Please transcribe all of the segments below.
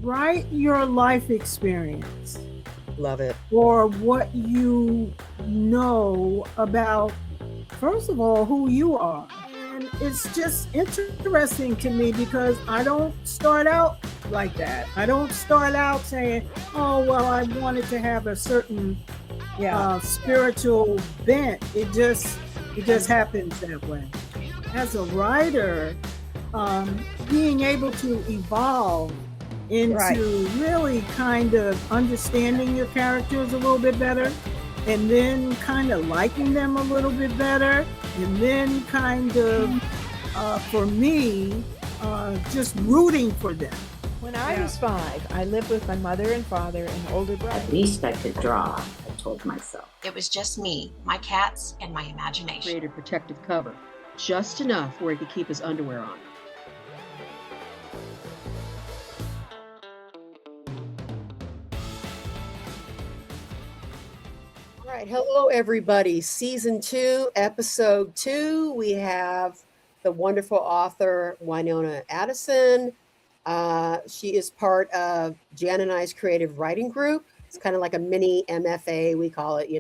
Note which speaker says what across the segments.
Speaker 1: write your life experience
Speaker 2: Love it.
Speaker 1: or what you know about, first of all, who you are. And it's just interesting to me because I don't start out like that. I don't start out saying, oh, well, I wanted to have a certain
Speaker 3: Yeah.
Speaker 1: spiritual bent. It just happens that way. As a writer, being able to evolve
Speaker 3: Right.
Speaker 1: into really kind of understanding your characters a little bit better, and then kind of liking them a little bit better, and then kind of, for me, just rooting for them.
Speaker 3: When I
Speaker 1: Yeah.
Speaker 3: was 5, I lived with my mother and father and older brother.
Speaker 4: At least I could draw, I told myself.
Speaker 5: It was just me, my cats, and my imagination.
Speaker 2: Created protective cover, just enough where he could keep his underwear on. All right, hello everybody. Season 2, episode 2. We have the wonderful author Winona Addison. She is part of Jan and I's creative writing group. It's kind of like a mini MFA, we call it,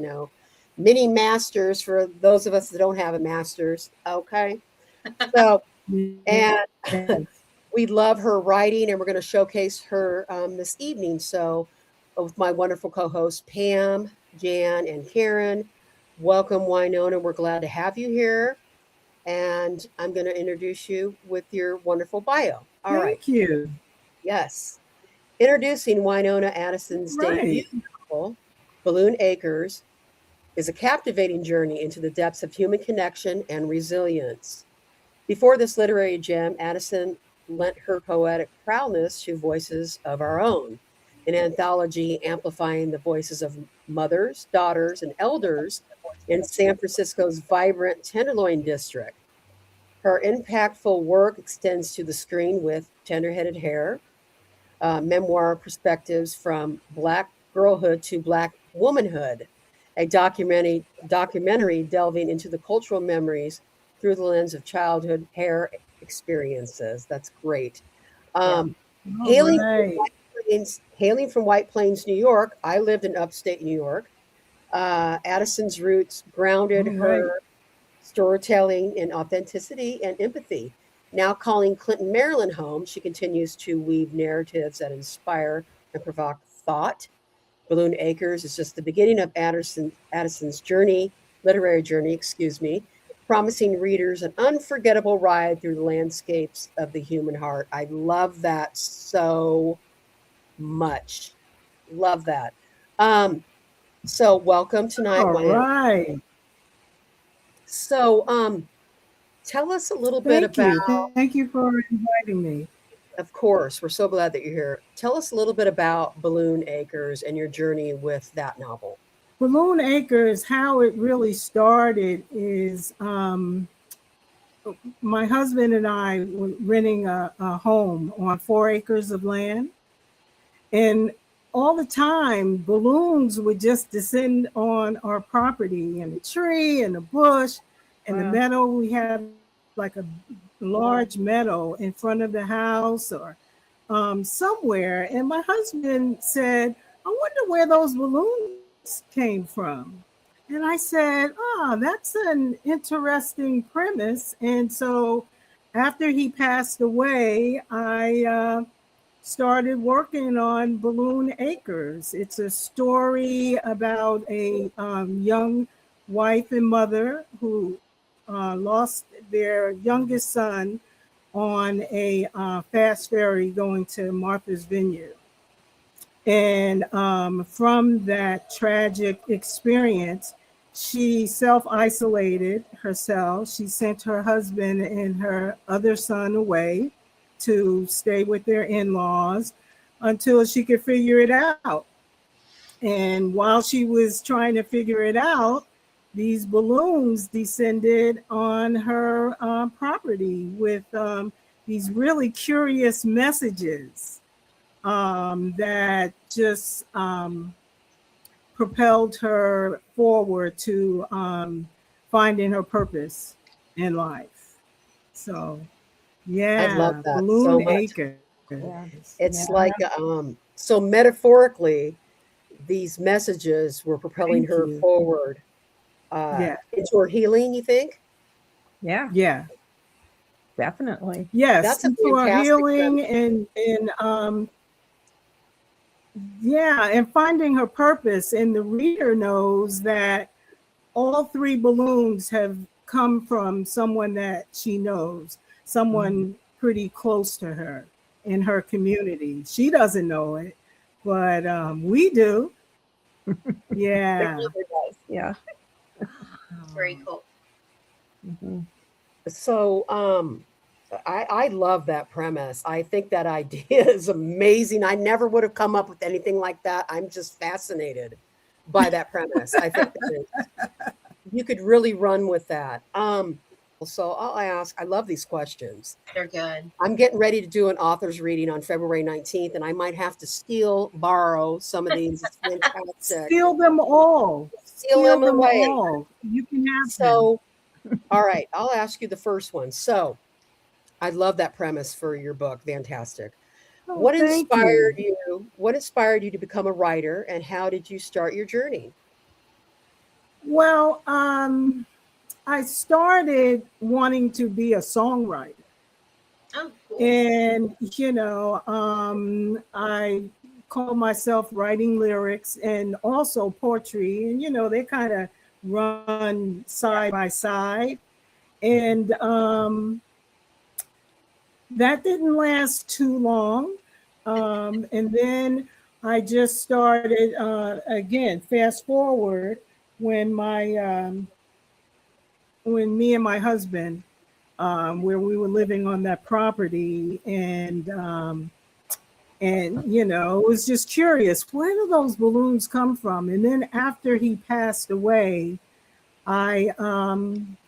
Speaker 2: mini masters for those of us that don't have a master's. Okay. So, and
Speaker 1: Yes.
Speaker 2: we love her writing, and we're going to showcase her this evening. So, with my wonderful co-hosts Pam, Jan, and Karen, welcome Winona. We're glad to have you here, and I'm going to introduce you with your wonderful bio. All right.
Speaker 1: Thank you.
Speaker 2: Yes. Introducing Winona Addison's
Speaker 1: Right.
Speaker 2: debut novel, Balloon Acres, is a captivating journey into the depths of human connection and resilience. Before this literary gem, Addison lent her poetic prowess to Voices of Our Own, an anthology amplifying the voices of mothers, daughters, and elders in San Francisco's vibrant Tenderloin district. Her impactful work extends to the screen with Tender-Headed Hair, memoir perspectives from Black girlhood to Black womanhood, a documentary delving into the cultural memories through the lens of childhood hair experiences. That's great.
Speaker 3: Yeah.
Speaker 2: Um,
Speaker 1: All
Speaker 2: hailing from
Speaker 1: right.
Speaker 2: hailing from White Plains, New York. I lived in upstate New York. Addison's roots grounded
Speaker 1: All right.
Speaker 2: her storytelling in authenticity and empathy. Now calling Clinton, Maryland home, she continues to weave narratives that inspire and provoke thought. Balloon Acres is just the beginning of Addison's journey, literary journey, promising readers an unforgettable ride through the landscapes of the human heart. I love that so much. Love that. Um, so welcome tonight,
Speaker 1: All
Speaker 2: Winona.
Speaker 1: right.
Speaker 2: So tell us a little bit
Speaker 1: Thank
Speaker 2: about,
Speaker 1: you. Thank you for inviting me.
Speaker 2: of course, we're so glad that you're here. Tell us a little bit about Balloon Acres and your journey with that novel.
Speaker 1: Balloon Acres, how it really started is my husband and I were renting a home on 4 acres of land. And all the time, balloons would just descend on our property and the tree and the bush and the
Speaker 3: Wow.
Speaker 1: meadow. We had like a large meadow in front of the house or somewhere. And my husband said, I wonder where those balloons came from. And I said, oh, that's an interesting premise. And so after he passed away, I started working on Balloon Acres. It's a story about a young wife and mother who lost their youngest son on a fast ferry going to Martha's Vineyard. And from that tragic experience, she self isolated herself. She sent her husband and her other son away to stay with their in laws until she could figure it out. And while she was trying to figure it out, these balloons descended on her property with these really curious messages that just propelled her forward to finding her purpose in life. So,
Speaker 2: I love
Speaker 1: yeah,
Speaker 2: that so
Speaker 1: Balloon
Speaker 2: much.
Speaker 1: Acres.
Speaker 3: Yeah.
Speaker 2: It's
Speaker 3: Yeah.
Speaker 2: like so metaphorically, these messages were propelling
Speaker 1: Thank
Speaker 2: her
Speaker 1: you.
Speaker 2: forward
Speaker 1: Yeah.
Speaker 2: into her healing, you think?
Speaker 3: Yeah,
Speaker 1: Yeah.
Speaker 3: definitely.
Speaker 1: Yes.
Speaker 2: That's a
Speaker 1: Into our
Speaker 2: fantastic
Speaker 1: healing
Speaker 2: premise.
Speaker 1: and yeah, and finding her purpose. And the reader knows that all three balloons have come from someone that she knows, someone pretty close to her in her community. She doesn't know it, but we do.
Speaker 3: Your
Speaker 1: Yeah.
Speaker 3: mother does. Yeah.
Speaker 5: Very cool.
Speaker 3: Mhm.
Speaker 2: So I love that premise. I think that idea is amazing. I never would have come up with anything like that. I'm just fascinated by that premise. I think that you could really run with that. So I'll ask, I love these questions.
Speaker 5: They're good.
Speaker 2: I'm getting ready to do an author's reading on February 19th, and I might have to borrow some of these. It's fantastic.
Speaker 1: Steal them all.
Speaker 2: Steal
Speaker 1: Steal
Speaker 2: them
Speaker 1: them
Speaker 2: away.
Speaker 1: all. You can have them.
Speaker 2: So, all right, I'll ask you the first one. So, I love that premise for your book. Fantastic.
Speaker 1: Oh,
Speaker 2: What
Speaker 1: thank
Speaker 2: inspired
Speaker 1: you.
Speaker 2: you? What inspired you to become a writer, and how did you start your journey?
Speaker 1: Well, I started wanting to be a songwriter.
Speaker 5: Oh, cool.
Speaker 1: And, I call myself writing lyrics and also poetry. And, they kind of run side by side. And that didn't last too long. And then I just started, again, fast forward when when me and my husband, where we were living on that property, and it was just curious, where do those balloons come from? And then after he passed away, I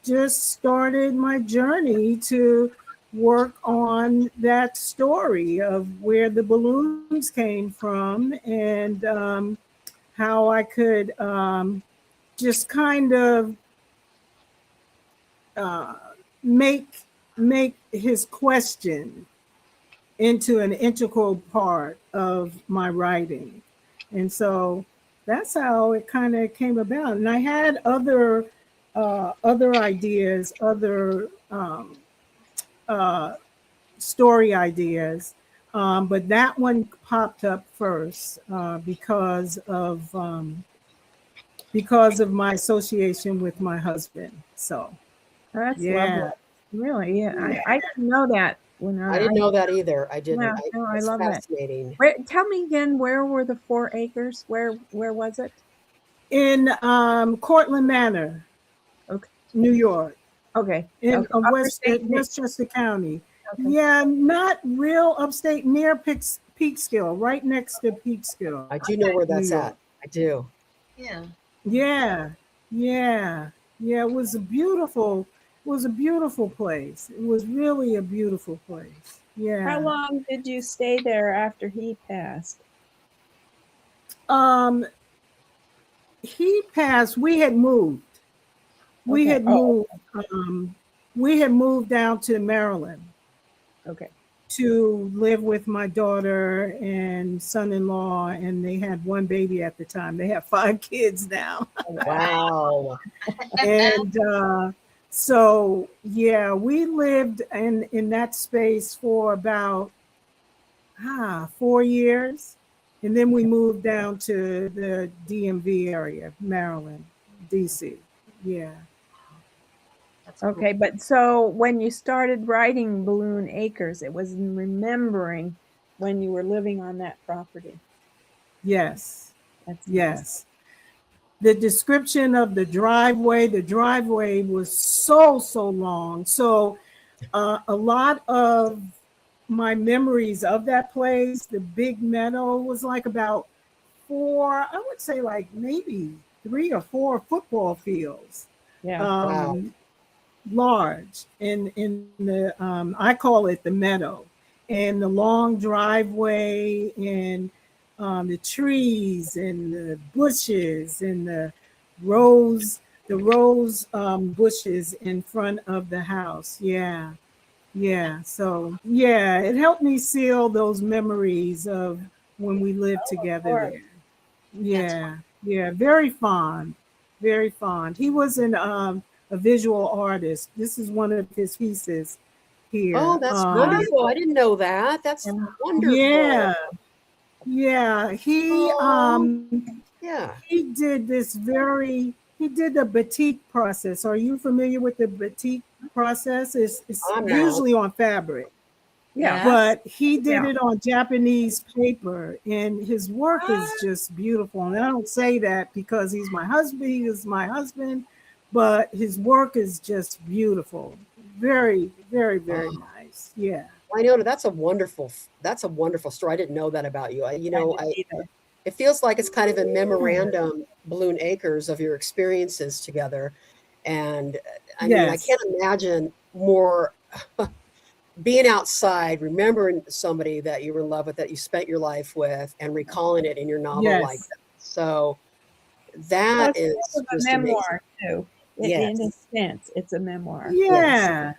Speaker 1: just started my journey to work on that story of where the balloons came from, and how I could just kind of uh, make make his question into an integral part of my writing. And so that's how it kind of came about. And I had other ideas, other uh, story ideas, but that one popped up first because of my association with my husband. So
Speaker 3: That's lovely.
Speaker 1: yeah.
Speaker 3: Really, yeah. I didn't know that when
Speaker 2: I didn't know that either. I didn't.
Speaker 3: yeah, no, I
Speaker 2: It's
Speaker 3: love that.
Speaker 2: fascinating.
Speaker 3: Tell me again, where were the 4 acres? Where was it?
Speaker 1: In Cortland Manor,
Speaker 3: Okay.
Speaker 1: New York,
Speaker 3: Okay.
Speaker 1: in
Speaker 3: Okay. Upstate New-
Speaker 1: Westchester County.
Speaker 3: Okay.
Speaker 1: Yeah, not real upstate, near Peekskill, right next to Peekskill.
Speaker 2: I do know where
Speaker 1: New
Speaker 2: that's
Speaker 1: York.
Speaker 2: at. I do.
Speaker 5: Yeah.
Speaker 1: Yeah, yeah, yeah. It was a beautiful place. It was really a beautiful place. Yeah.
Speaker 3: How long did you stay there after he passed?
Speaker 1: Um, he passed. We had moved. We
Speaker 3: Okay.
Speaker 1: had moved. We had moved down to Maryland
Speaker 3: Okay.
Speaker 1: to live with my daughter and son-in-law, and they had one baby at the time. They have 5 kids now.
Speaker 2: Wow.
Speaker 1: And so yeah, we lived in that space for about 4 years, and then we moved down to the DMV area, Maryland, DC. Yeah.
Speaker 5: That's cool.
Speaker 3: Okay, but so when you started writing Balloon Acres, it was in remembering when you were living on that property.
Speaker 1: Yes.
Speaker 3: That's
Speaker 1: Yes. The description of the driveway was so long. So a lot of my memories of that place, the big meadow, was like about 4, I would say like maybe 3 or 4 football fields.
Speaker 3: Yeah.
Speaker 2: Wow.
Speaker 1: Large in the I call it the meadow, and the long driveway, and the trees and the bushes and the rose bushes in front of the house. Yeah. Yeah. So yeah, it helped me seal those memories of when we lived together
Speaker 3: course.
Speaker 1: there. Yeah. Yeah. Very fond. Very fond. He was a visual artist. This is one of his pieces
Speaker 2: Oh,
Speaker 1: here.
Speaker 2: that's wonderful. I didn't know that. That's wonderful.
Speaker 1: Yeah. Yeah.
Speaker 2: Oh, yeah.
Speaker 1: He did this he did the batik process. Are you familiar with the batik process? It's
Speaker 2: I'm not.
Speaker 1: usually on fabric,
Speaker 3: Yeah.
Speaker 1: but he did
Speaker 3: Yeah.
Speaker 1: it on Japanese paper, and his work is just beautiful. And I don't say that because he is my husband, but his work is just beautiful. Very, very, very
Speaker 2: Oh,
Speaker 1: nice. Yeah.
Speaker 2: Winona, that's a wonderful story. I didn't know that about you.
Speaker 3: I didn't either.
Speaker 2: It feels like it's kind of a memorandum, Balloon Acres, of your experiences together. And I mean, I
Speaker 1: Yes.
Speaker 2: can't imagine more being outside, remembering somebody that you were in love with, that you spent your life with, and recalling it in your novel like
Speaker 1: Yes.
Speaker 2: that. So
Speaker 3: Well,
Speaker 2: that
Speaker 3: it's
Speaker 2: is
Speaker 3: sort of a
Speaker 2: just amazing.
Speaker 3: memoir too. In a
Speaker 2: Yes.
Speaker 3: sense, it's a memoir.
Speaker 2: Yes.
Speaker 1: Yeah.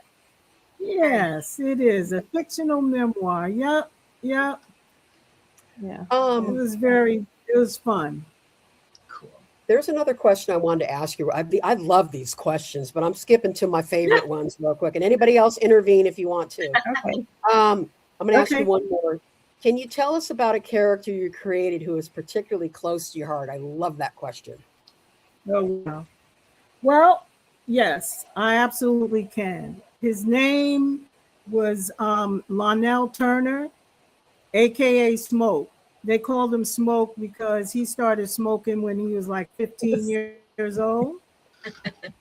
Speaker 1: Yes, it is a fictional memoir. Yep. Yep.
Speaker 3: Yeah.
Speaker 2: Um,
Speaker 1: It was fun.
Speaker 5: Cool.
Speaker 2: there's another question I wanted to ask you. I love these questions, but I'm skipping to my favorite ones real quick. And anybody else intervene if you want to.
Speaker 3: Okay.
Speaker 2: I'm going to ask you
Speaker 1: Okay.
Speaker 2: one more. Can you tell us about a character you created who is particularly close to your heart? I love that question.
Speaker 1: Oh, wow. Well, yes, I absolutely can. His name was Lionel Turner, aka Smoke. They called him Smoke because he started smoking when he was like 15 years old.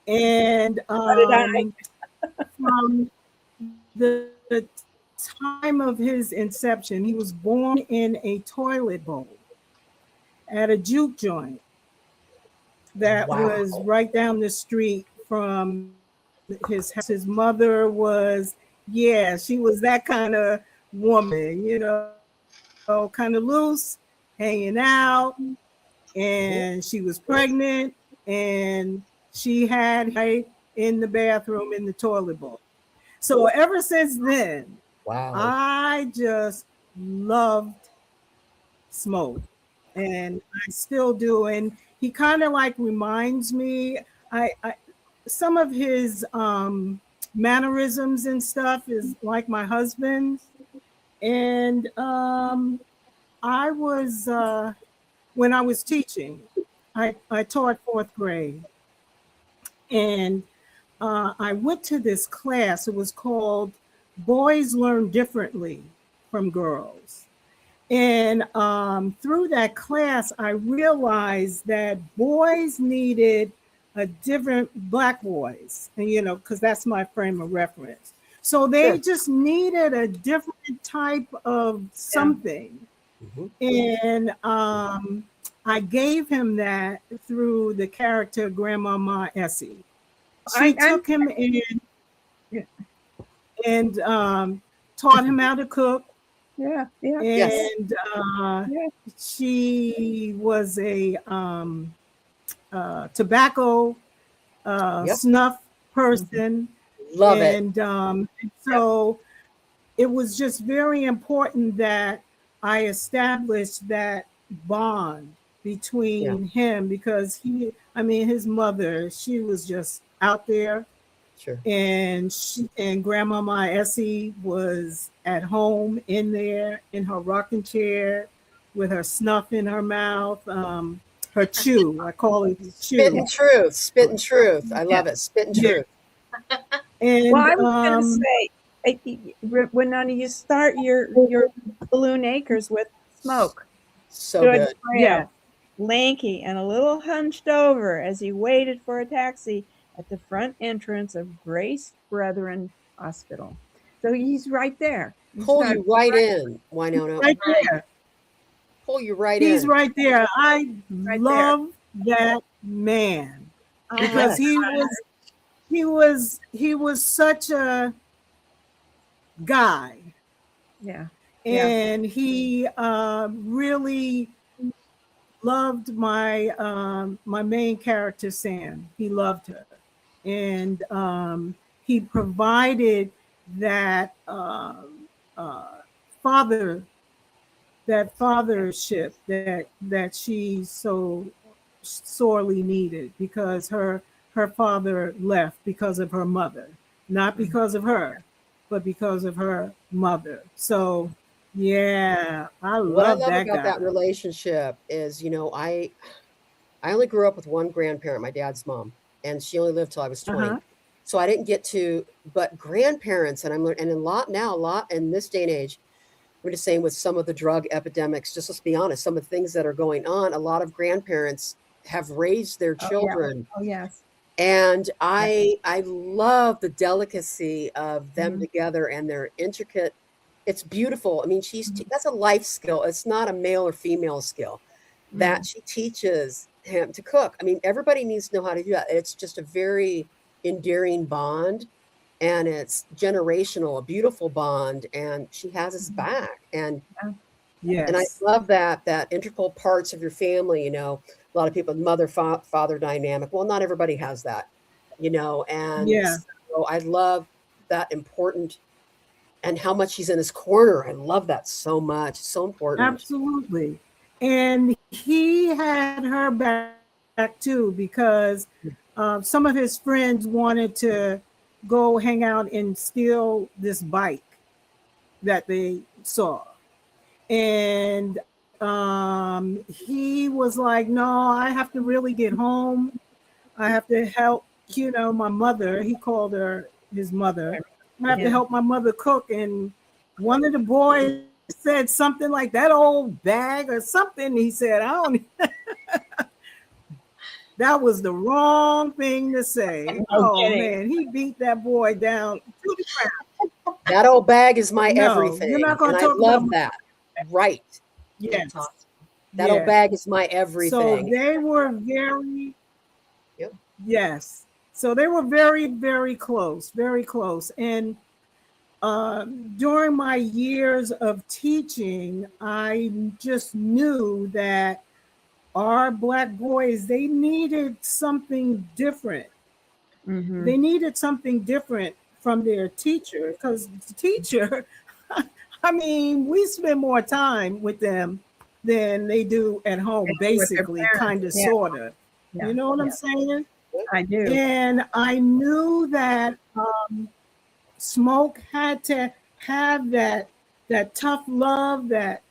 Speaker 1: And
Speaker 3: So did I.
Speaker 1: from the time of his inception, he was born in a toilet bowl at a juke joint that
Speaker 2: Wow.
Speaker 1: was right down the street from his house. His mother was, yeah, she was that kind of woman, kind of loose, hanging out, and she was pregnant, and she had right in the bathroom in the toilet bowl. So ever since then,
Speaker 2: Wow.
Speaker 1: I just loved Smoke, and I still do. And he kind of like reminds me. I some of his mannerisms and stuff is like my husband's. And I was when I was teaching, I taught fourth grade, and I went to this class. It was called Boys Learn Differently from Girls. And through that class, I realized that boys needed a different black boys, and because that's my frame of reference. So they
Speaker 2: Sure.
Speaker 1: just needed a different type of something.
Speaker 2: Mhm.
Speaker 1: And I gave him that through the character Grandmama Essie. She
Speaker 3: I'm
Speaker 1: took him in
Speaker 3: Yeah.
Speaker 1: and taught him how to cook.
Speaker 3: yeah.
Speaker 2: Yes.
Speaker 1: And
Speaker 3: Yeah.
Speaker 1: she was a tobacco
Speaker 2: Yep.
Speaker 1: snuff person.
Speaker 2: Love it.
Speaker 1: And so it was just very important that I established that bond between him, because his mother, she was just out there,
Speaker 2: Sure.
Speaker 1: and Grandmama Essie was at home in there in her rocking chair with her snuff in her mouth, her chew. I call it
Speaker 2: Spitting
Speaker 1: chew.
Speaker 2: truth. Spitting truth. I love it. Spitting
Speaker 1: Yeah.
Speaker 2: truth.
Speaker 1: And
Speaker 3: Well, I was going to say, Winona, you start your Balloon Acres with Smoke.
Speaker 2: So
Speaker 3: Stood
Speaker 2: good.
Speaker 1: yeah,
Speaker 3: lanky and a little hunched over as he waited for a taxi at the front entrance of Grace Brethren Hospital. So he's right there.
Speaker 2: Pull you right in, Winona.
Speaker 1: right there.
Speaker 2: Pull you right
Speaker 1: He's
Speaker 2: in.
Speaker 1: right there. I
Speaker 3: Right
Speaker 1: love that man because
Speaker 2: Yes.
Speaker 1: he was such a guy,
Speaker 3: Yeah.
Speaker 1: and he really loved my main character Sam. He loved her, and he provided that father, that fathership that she so sorely needed, because her father left because of her mother, not because of her, but because of her mother. So yeah, I
Speaker 2: What I
Speaker 1: love
Speaker 2: love
Speaker 1: that
Speaker 2: about
Speaker 1: guy.
Speaker 2: that relationship is, I only grew up with one grandparent, my dad's mom, and she only lived till I was 20.
Speaker 3: Uh-huh.
Speaker 2: So I didn't get to, but grandparents, and I'm learning, and a lot in this day and age, I'm just saying with some of the drug epidemics, just let's be honest, some of the things that are going on, a lot of grandparents have raised their
Speaker 3: Oh yeah.
Speaker 2: children.
Speaker 3: Oh yes.
Speaker 2: And
Speaker 3: Yeah.
Speaker 2: I love the delicacy of them
Speaker 3: Mhm.
Speaker 2: together and their intricate. It's beautiful. I mean,
Speaker 3: Mhm.
Speaker 2: that's a life skill. It's not a male or female skill that
Speaker 3: Mhm.
Speaker 2: she teaches him to cook. I mean, everybody needs to know how to do that. It's just a very endearing bond, and it's generational, a beautiful bond, and she has his
Speaker 3: Mhm.
Speaker 2: back.
Speaker 3: Yeah.
Speaker 2: And I
Speaker 1: Yes.
Speaker 2: love that integral parts of your family, a lot of people, mother, father dynamic. Well, not everybody has that, and
Speaker 1: Yeah,
Speaker 2: so I love that important and how much he's in his corner. I love that so much. It's so important.
Speaker 1: absolutely. And he had her back too, because some of his friends wanted to go hang out and steal this bike that they saw. And he was like, no, I have to really get home. I have to help, my mother. He called her his mother. I have to
Speaker 3: Yeah.
Speaker 1: help my mother cook. And one of the boys said something like that old bag or something. He said, I don't, that was the wrong thing to say.
Speaker 3: No
Speaker 1: Oh
Speaker 3: kidding.
Speaker 1: man, he beat that boy down to the ground.
Speaker 2: That old bag is my
Speaker 1: No, you're
Speaker 2: everything,
Speaker 1: not going
Speaker 2: and
Speaker 1: to
Speaker 2: I
Speaker 1: talk about
Speaker 2: love
Speaker 1: my,
Speaker 2: that. Right.
Speaker 5: That's
Speaker 1: yes,
Speaker 5: awesome.
Speaker 2: That old
Speaker 1: yeah.
Speaker 2: bag is my
Speaker 1: So
Speaker 2: everything.
Speaker 1: they were very,
Speaker 2: Yep.
Speaker 1: yes. So they were very, very close, very close. And during my years of teaching, I just knew that our Black boys, they needed something different.
Speaker 3: Mhm.
Speaker 1: They needed something different from their teacher, because the teacher, I mean, we spend more time with them than they do at home,
Speaker 3: With their
Speaker 1: basically,
Speaker 3: parents.
Speaker 1: kind of,
Speaker 3: Yeah.
Speaker 1: sort of.
Speaker 3: Yeah.
Speaker 1: You know what I'm
Speaker 3: Yeah.
Speaker 1: saying?
Speaker 3: I do.
Speaker 1: And I knew that Smoke had to have that tough love, that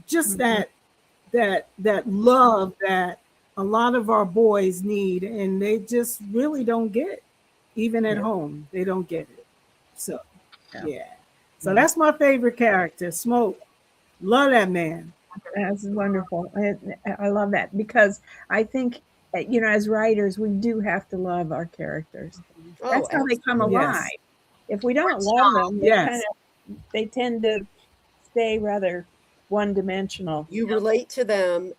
Speaker 1: just
Speaker 3: Mhm.
Speaker 1: that love that a lot of our boys need, and they just really don't get, even at
Speaker 3: Yeah.
Speaker 1: home. They don't get it. So
Speaker 3: Yeah.
Speaker 1: yeah. So
Speaker 3: Yeah.
Speaker 1: that's my favorite character, Smoke. Love that man.
Speaker 3: That's wonderful. I love that because I think, as writers, we do have to love our characters.
Speaker 2: Oh,
Speaker 3: That's how they come
Speaker 2: absolutely.
Speaker 3: alive.
Speaker 1: Yes.
Speaker 3: If we don't love
Speaker 5: Original.
Speaker 3: them,
Speaker 1: Yes.
Speaker 3: they tend to stay rather one-dimensional.
Speaker 2: You relate to them,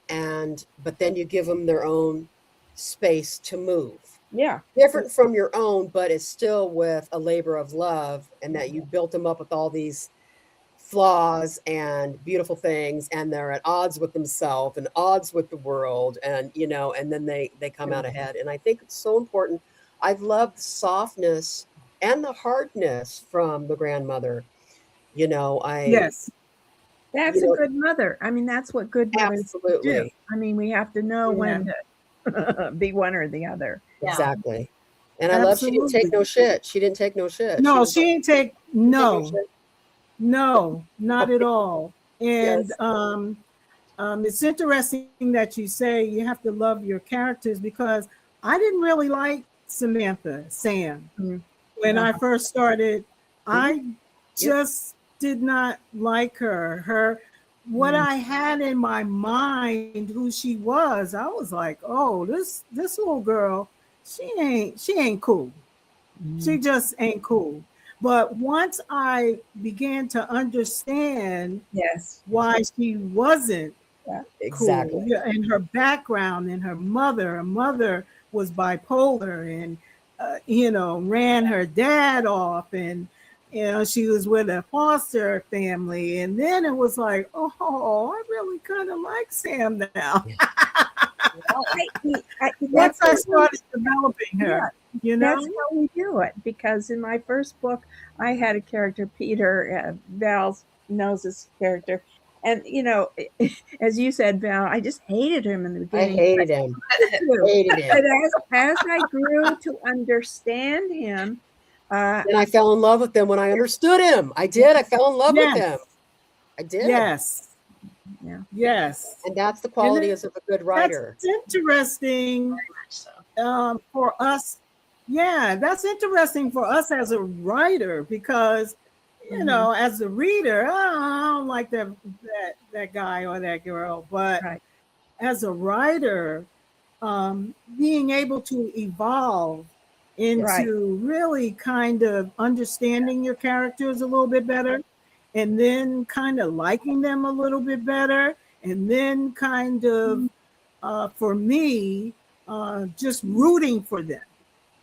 Speaker 2: but then you give them their own space to move.
Speaker 3: Yeah.
Speaker 2: Different from your own, but it's still with a labor of love, and that you built them up with all these flaws and beautiful things, and they're at odds with themselves and odds with the world, and then they come out ahead. And I think it's so important. I've loved the softness and the hardness from the grandmother. You know, I
Speaker 1: Yes.
Speaker 3: That's
Speaker 2: you
Speaker 3: a
Speaker 2: know,
Speaker 3: good mother. I mean, that's what good mothers do.
Speaker 2: absolutely.
Speaker 3: I mean, we have to know
Speaker 1: Yeah.
Speaker 3: when to be one or the other.
Speaker 5: Yeah.
Speaker 2: Exactly. And I love she didn't take
Speaker 1: Absolutely.
Speaker 2: no shit. She didn't take no shit. She
Speaker 1: No,
Speaker 2: was
Speaker 1: she
Speaker 2: like,
Speaker 1: ain't take
Speaker 2: "You take no
Speaker 1: no,
Speaker 2: shit."
Speaker 1: no, not at all. And
Speaker 2: Yes.
Speaker 1: it's interesting that you say you have to love your characters, because I didn't really like Samantha, Sam,
Speaker 3: Mm.
Speaker 1: when I first started.
Speaker 2: Mhm.
Speaker 1: I
Speaker 2: Yep.
Speaker 1: just did not like her. What
Speaker 3: Mm.
Speaker 1: I had in my mind, who she was, I was like, oh, this little girl, she ain't cool. She
Speaker 3: Mm.
Speaker 1: just ain't cool. But once I began to understand
Speaker 3: Yes.
Speaker 1: why she wasn't
Speaker 3: Yeah.
Speaker 1: cool,
Speaker 2: Exactly.
Speaker 1: yeah, and her background, and her mother was bipolar, and ran her dad off, and she was with a foster family, and then it was like, oh, I really kind of like Sam now.
Speaker 5: Really.
Speaker 3: I
Speaker 1: Once
Speaker 3: that's
Speaker 1: I
Speaker 3: the one.
Speaker 1: started developing
Speaker 3: Yeah,
Speaker 1: her. You
Speaker 3: That's
Speaker 1: know?
Speaker 3: how we do it. Because in my first book, I had a character, Peter. Val knows this character, and as you said, Val, I just hated him in the
Speaker 2: I
Speaker 3: beginning.
Speaker 2: hated him.
Speaker 3: Too.
Speaker 2: Hated
Speaker 3: But
Speaker 2: him.
Speaker 3: as I grew to understand him,
Speaker 2: Then I fell in love with him when I understood him. I did. I fell in love with
Speaker 1: Yes.
Speaker 2: him. I did.
Speaker 1: Yes.
Speaker 3: yeah,
Speaker 1: Yes.
Speaker 2: And that's the
Speaker 1: And
Speaker 2: qualities of a good
Speaker 1: that's
Speaker 2: writer.
Speaker 1: interesting
Speaker 5: Very much so.
Speaker 1: for us. Yeah, that's interesting for us as a writer because, as a reader, I don't like that guy or that girl. But
Speaker 3: right.
Speaker 1: as a writer, being able to evolve
Speaker 3: Right.
Speaker 1: into really kind of understanding your characters a little bit better, and then kind of liking them a little bit better, and then kind of, for me, just rooting for them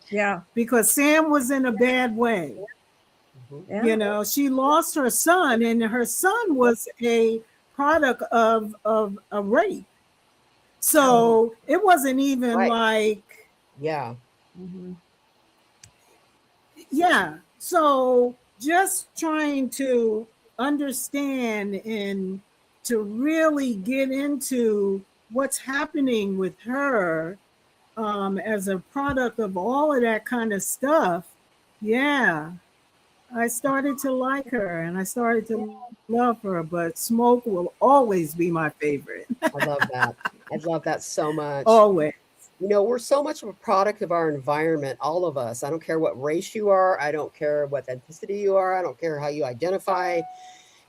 Speaker 3: Yeah.
Speaker 1: because Sam was in a bad way.
Speaker 2: Mhm.
Speaker 3: Yeah.
Speaker 1: She lost her son, and her son was a product of a rape. So it wasn't even
Speaker 2: Right.
Speaker 1: like,
Speaker 2: Yeah.
Speaker 3: Mhm.
Speaker 1: yeah. So just trying to understand and to really get into what's happening with her as a product of all of that kind of stuff. Yeah. I started to like her and I started to love her, but Smoke will always be my favorite.
Speaker 2: I love that. I love that so much.
Speaker 1: Always.
Speaker 2: We're so much of a product of our environment, all of us. I don't care what race you are. I don't care what ethnicity you are. I don't care how you identify.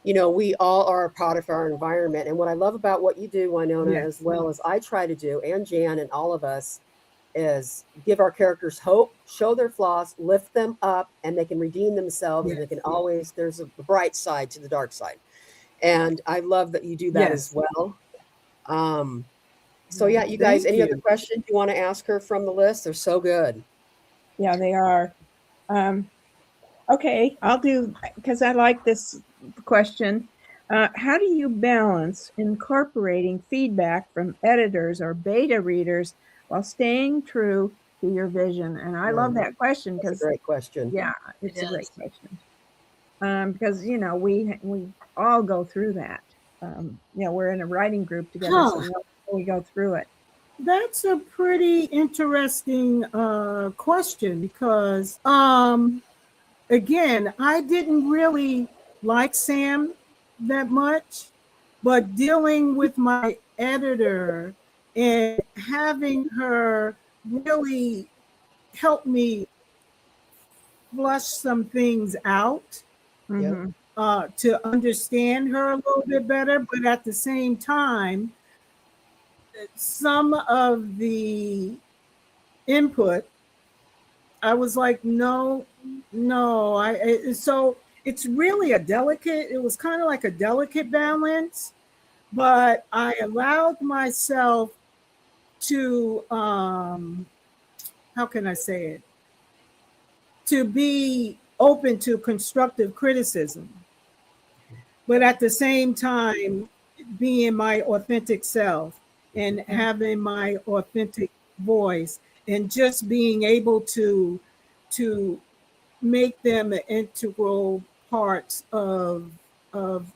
Speaker 2: We all are a product of our environment. And what I love about what you do, Winona, as
Speaker 1: Yes.
Speaker 2: well as I try to do, and Jan and all of us, is give our characters hope, show their flaws, lift them up, and they can redeem themselves. And
Speaker 1: Yes.
Speaker 2: they can always, there's a bright side to the dark side. And I love that you do that as
Speaker 1: Yes.
Speaker 2: well. So yeah, you guys,
Speaker 1: Thank
Speaker 2: any other
Speaker 1: you.
Speaker 2: questions you want to ask her from the list? They're so good.
Speaker 3: Yeah, they are. Okay, I'll do because I like this question. How do you balance incorporating feedback from editors or beta readers while staying true to your vision? And I love that question
Speaker 2: That's a
Speaker 3: because,
Speaker 2: great question.
Speaker 3: yeah,
Speaker 5: It
Speaker 3: it's a great
Speaker 5: is.
Speaker 3: question. Because we all go through that. We're in a writing group together, so
Speaker 1: Huh.
Speaker 3: we go through it.
Speaker 1: That's a pretty interesting question because, again, I didn't really like Sam that much, but dealing with my editor and having her really help me flush some things out
Speaker 2: Yep.
Speaker 3: Mm-hmm.
Speaker 1: to understand her a little bit better, but at the same time, some of the input, I was like, no, no. So it's really a delicate. It was kind of like a delicate balance, but I allowed myself to, how can I say it, to be open to constructive criticism, but at the same time, being my authentic self and having my authentic voice and just being able to make them an integral parts of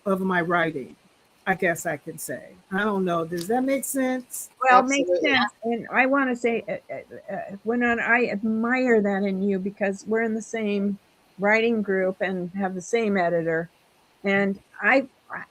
Speaker 1: my writing. I guess I can say. I don't know. Does that make sense?
Speaker 3: Well, it makes
Speaker 2: Absolutely.
Speaker 3: sense. And I want to say, Winona, I admire that in you because we're in the same writing group and have the same editor. And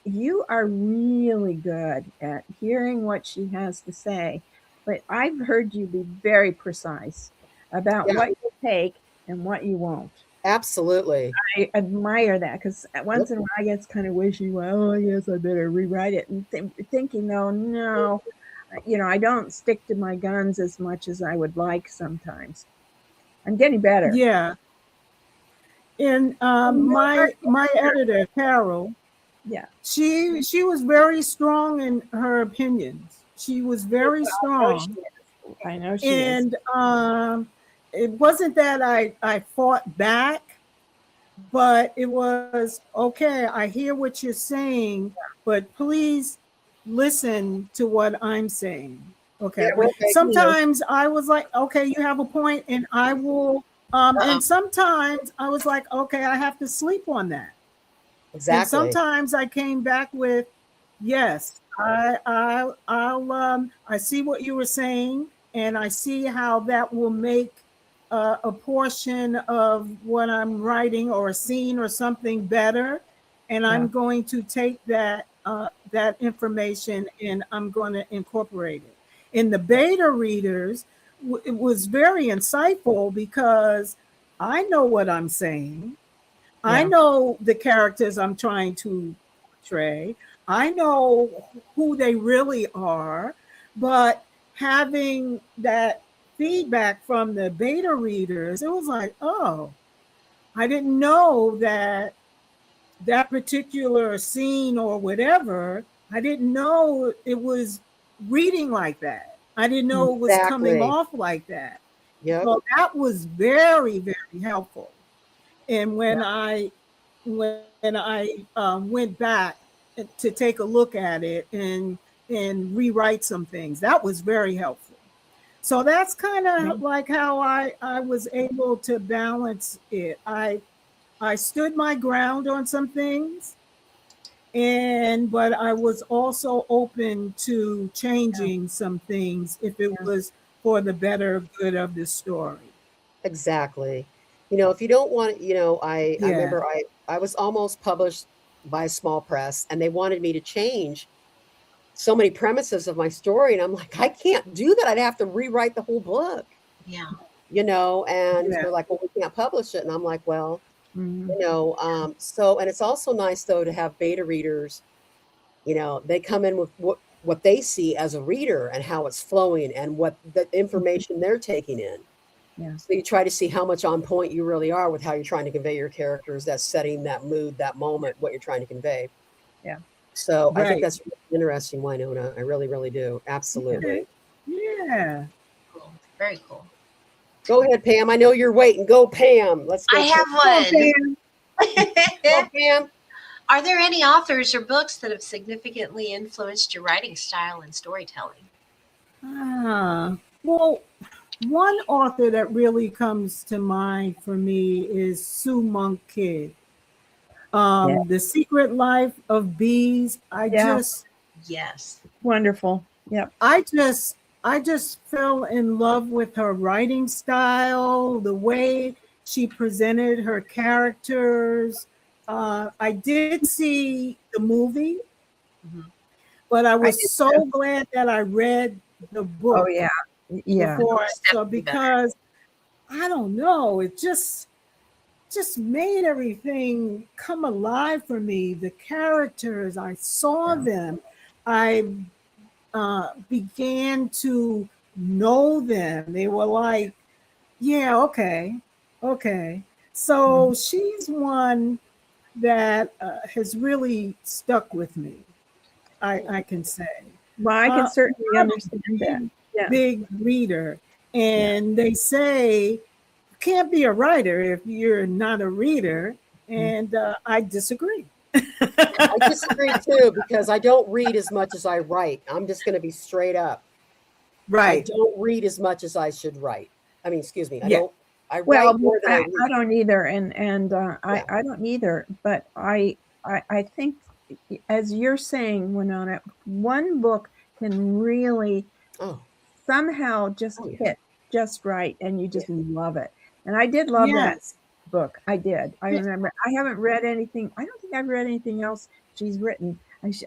Speaker 3: you are really good at hearing what she has to say. But I've heard you be very precise about
Speaker 2: Yeah,
Speaker 3: what you take and what you won't.
Speaker 2: absolutely.
Speaker 3: I admire that because
Speaker 2: Yep.
Speaker 3: once in a while I get kind of wishy, well, I guess I better rewrite it and thinking, though, no, I don't stick to my guns as much as I would like sometimes. I'm getting better.
Speaker 1: Yeah. And my editor, Carol,
Speaker 3: Yeah.
Speaker 1: she was very strong in her opinions. She was very
Speaker 3: I know she
Speaker 1: strong.
Speaker 3: is. I know she is.
Speaker 1: And it wasn't that I fought back, but it was okay. I hear what you're saying, but please listen to what I'm saying. Okay.
Speaker 2: we're okay.
Speaker 1: Sometimes I was like, okay, you have a point, and I will. And sometimes I was like, okay, I have to sleep on that. And
Speaker 2: Exactly.
Speaker 1: sometimes I came back with, yes, I see what you were saying, and I see how that will make a portion of what I'm writing or a scene or something better, and
Speaker 3: Yeah.
Speaker 1: I'm going to take that information and I'm going to incorporate it. In the beta readers, it was very insightful because I know what I'm saying. I
Speaker 3: Yeah.
Speaker 1: know the characters I'm trying to portray. I know who they really are, but having that feedback from the beta readers, it was like, oh, I didn't know that that particular scene or whatever, I didn't know it was reading like that. I didn't know it was coming
Speaker 2: Exactly.
Speaker 1: off like that.
Speaker 2: Yep.
Speaker 1: So that was very, very helpful. And when I went back to take a look at it and rewrite some things, that was very helpful. So that's kind of like how I was able to balance it. I stood my ground on some things, but I was also open to changing some things if it was for the better good of the story.
Speaker 2: Exactly. If you don't want, I
Speaker 1: Yeah.
Speaker 2: remember I was almost published by a small press, and they wanted me to change so many premises of my story, and I'm like, I can't do that. I'd have to rewrite the whole book,
Speaker 5: Yeah.
Speaker 2: and
Speaker 1: Yeah.
Speaker 2: they're like, well, we can't publish it. And I'm like, well,
Speaker 3: Mhm.
Speaker 2: and it's also nice though to have beta readers. They come in with what they see as a reader and how it's flowing and what the information they're taking in.
Speaker 3: Yeah.
Speaker 2: So you try to see how much on point you really are with how you're trying to convey your characters, that setting, that mood, that moment, what you're trying to convey.
Speaker 3: Yeah.
Speaker 2: So I think
Speaker 1: Right.
Speaker 2: that's really interesting, Winona. I really, really do.
Speaker 1: Okay.
Speaker 2: Absolutely.
Speaker 1: Yeah.
Speaker 5: Cool. Very cool.
Speaker 2: Go ahead, Pam. I know you're waiting. Go, Pam. Let's go.
Speaker 5: I have one.
Speaker 2: Go, Pam.
Speaker 5: Are there any authors or books that have significantly influenced your writing style and storytelling?
Speaker 1: Well, one author that really comes to mind for me is Sue Monk Kidd.
Speaker 3: Yeah.
Speaker 1: The Secret Life of Bees.
Speaker 3: Yeah.
Speaker 5: Yes.
Speaker 3: Wonderful. Yep.
Speaker 1: I just fell in love with her writing style, the way she presented her characters. I did see the movie,
Speaker 5: Mhm.
Speaker 1: but I
Speaker 3: I
Speaker 1: was
Speaker 3: did
Speaker 1: so
Speaker 3: too.
Speaker 1: glad that I read the
Speaker 3: Oh
Speaker 1: book
Speaker 3: yeah. Yeah.
Speaker 1: before.
Speaker 5: It's
Speaker 1: So
Speaker 5: definitely better.
Speaker 1: because I don't know, it just made everything come alive for me. The characters, I saw
Speaker 3: Yeah.
Speaker 1: them. I began to know them. They were like, yeah, okay. So
Speaker 3: Mhm.
Speaker 1: she's one that has really stuck with me, I can say.
Speaker 3: Well, I can certainly
Speaker 1: I'm
Speaker 3: understand
Speaker 1: a
Speaker 3: that. Yeah.
Speaker 1: big reader,
Speaker 3: Yeah.
Speaker 1: and they say you can't be a writer if you're not a reader, and I disagree.
Speaker 2: I disagree too because I don't read as much as I write. I'm just going to be straight up. I
Speaker 1: Right.
Speaker 2: don't read as much as I should write. I mean, excuse me. I
Speaker 1: Yeah.
Speaker 2: don't. I
Speaker 3: Well,
Speaker 2: write more than I
Speaker 3: I
Speaker 2: read.
Speaker 3: don't either, and
Speaker 2: Yeah.
Speaker 3: I don't either. But I think, as you're saying, Winona, one book can really
Speaker 2: Oh.
Speaker 3: somehow just
Speaker 2: Oh yeah.
Speaker 3: hit just right, and you
Speaker 2: Yeah.
Speaker 3: just love it. And I did love that
Speaker 1: Yes.
Speaker 3: book. I did. I
Speaker 1: Yeah.
Speaker 3: remember. I haven't read anything. I don't think I've read anything else she's written.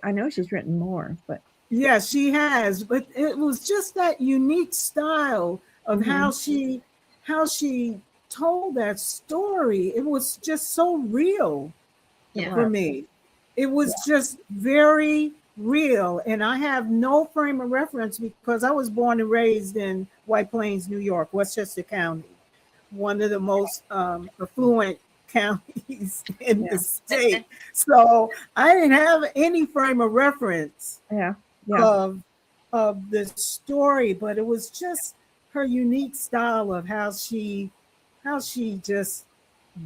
Speaker 3: I know she's written more, but
Speaker 1: Yeah, she has, but it was just that unique style of
Speaker 3: mhm.
Speaker 1: how she told that story. It was just so real
Speaker 3: It
Speaker 5: Yeah.
Speaker 1: for
Speaker 3: was.
Speaker 1: me. It
Speaker 3: Yeah.
Speaker 1: was just very real, and I have no frame of reference because I was born and raised in White Plains, New York, Westchester County, one of the most affluent counties in
Speaker 3: Yeah.
Speaker 1: the state. So I didn't have any frame of reference
Speaker 3: Yeah. Yeah.
Speaker 1: of the story, but it was just her unique style of how she just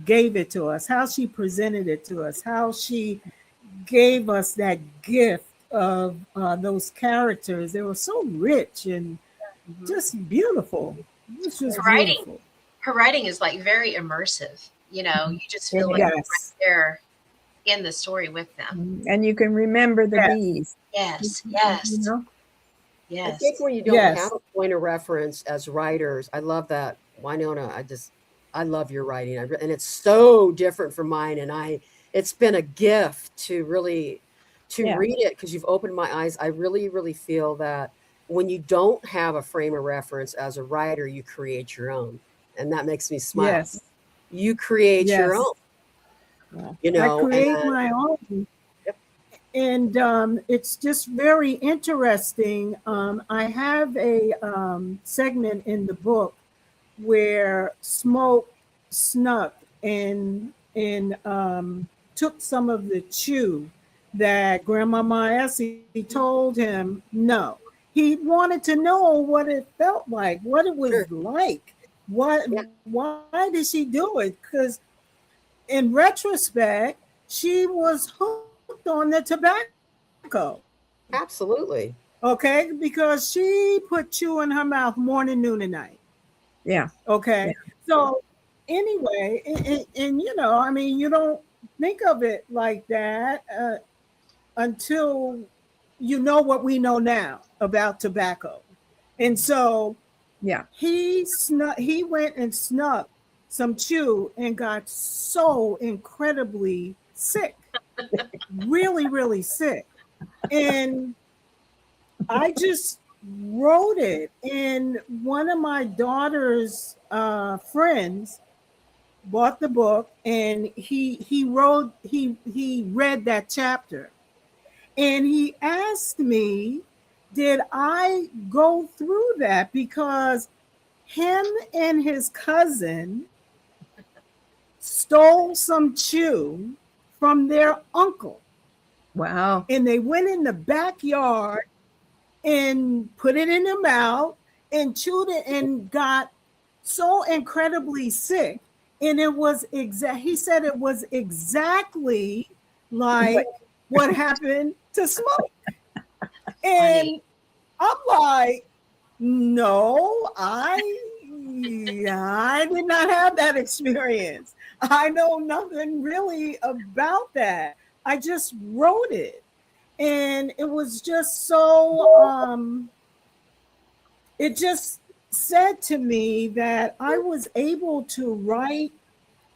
Speaker 1: gave it to us, how she presented it to us, how she gave us that gift of those characters. They were so rich and just beautiful. It was just
Speaker 5: Her writing,
Speaker 1: beautiful.
Speaker 5: her writing is like very immersive. You know, you just feel like you're right
Speaker 1: Yes.
Speaker 5: there in the story with them.
Speaker 3: And you can remember the
Speaker 1: Yes.
Speaker 3: bees.
Speaker 5: Yes,
Speaker 3: You
Speaker 5: yes,
Speaker 3: know?
Speaker 2: I
Speaker 5: yes.
Speaker 2: think when you don't
Speaker 1: Yes.
Speaker 2: have a point of reference as writers, I love that. Winona, I love your writing. And it's so different from mine. And it's been a gift to really, to
Speaker 3: Yeah.
Speaker 2: read it because you've opened my eyes. I really, really feel that when you don't have a frame of reference as a writer, you create your own. And that makes me smile.
Speaker 1: Yes.
Speaker 2: You create your
Speaker 1: Yes.
Speaker 2: own,
Speaker 3: Yeah.
Speaker 1: I
Speaker 2: and
Speaker 1: create my own.
Speaker 2: Yep.
Speaker 1: And it's just very interesting. I have a segment in the book where Smoke snuck and took some of the chew that Grandmama Essie told him no. He wanted to know what it felt like, what it was
Speaker 2: sure.
Speaker 1: like. What
Speaker 2: Yeah,
Speaker 1: why did she do it? Because in retrospect, she was hooked on the tobacco.
Speaker 2: absolutely.
Speaker 1: Okay, because she put chew in her mouth morning, noon, and night.
Speaker 3: Yeah.
Speaker 1: Okay.
Speaker 3: Yeah.
Speaker 1: So anyway, and you know, I mean, you don't think of it like that until you know what we know now about tobacco. And so
Speaker 3: Yeah.
Speaker 1: he went and snuck some chew and got so incredibly sick, really, really sick. And I just wrote it. And one of my daughter's friends bought the book, and he read that chapter, and he asked me, did I go through that? Because him and his cousin stole some chew from their uncle,
Speaker 3: Wow.
Speaker 1: and they went in the backyard and put it in their mouth and chewed it and got so incredibly sick. And it was he said it was exactly like what happened to Smoke.
Speaker 5: Funny.
Speaker 1: And I'm like, no, I did not have that experience. I know nothing really about that. I just wrote it. And it was just so it just said to me that I was able to write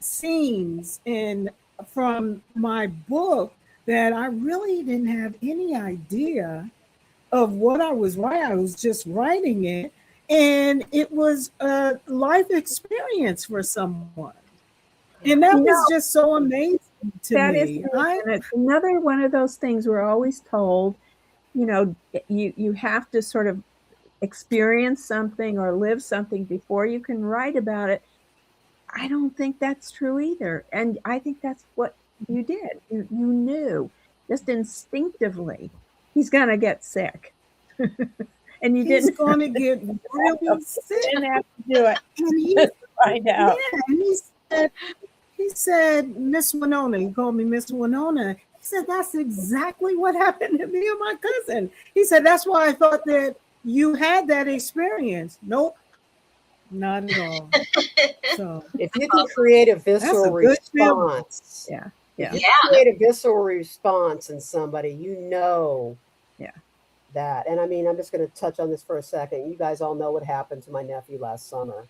Speaker 1: scenes in from my book that I really didn't have any idea of what I was writing. I was just writing it, and it was a life experience for someone. And that
Speaker 3: You
Speaker 1: was
Speaker 3: know,
Speaker 1: just so amazing to
Speaker 3: that is
Speaker 1: me. I
Speaker 3: and it's another one of those things we're always told, you know, you have to sort of experience something or live something before you can write about it. I don't think that's true either. And I think that's what you did. You knew just instinctively he's going to get sick. And you
Speaker 1: he's
Speaker 3: didn't,
Speaker 1: going to get really sick.
Speaker 3: didn't have to do it
Speaker 1: And he,
Speaker 3: to find
Speaker 1: yeah,
Speaker 3: out.
Speaker 1: and he said, Miss Winona, he called me Miss Winona. He said, that's exactly what happened to me and my cousin. He said, that's why I thought that you had that experience. Nope, not at all. So
Speaker 2: If you can create a
Speaker 1: that's
Speaker 2: visceral
Speaker 1: a good feeling.
Speaker 2: response,
Speaker 3: Yeah.
Speaker 2: if
Speaker 3: Yeah.
Speaker 2: you can create a visceral response in somebody, you know
Speaker 3: Yeah.
Speaker 2: that. And I mean, I'm just going to touch on this for a second. You guys all know what happened to my nephew last summer.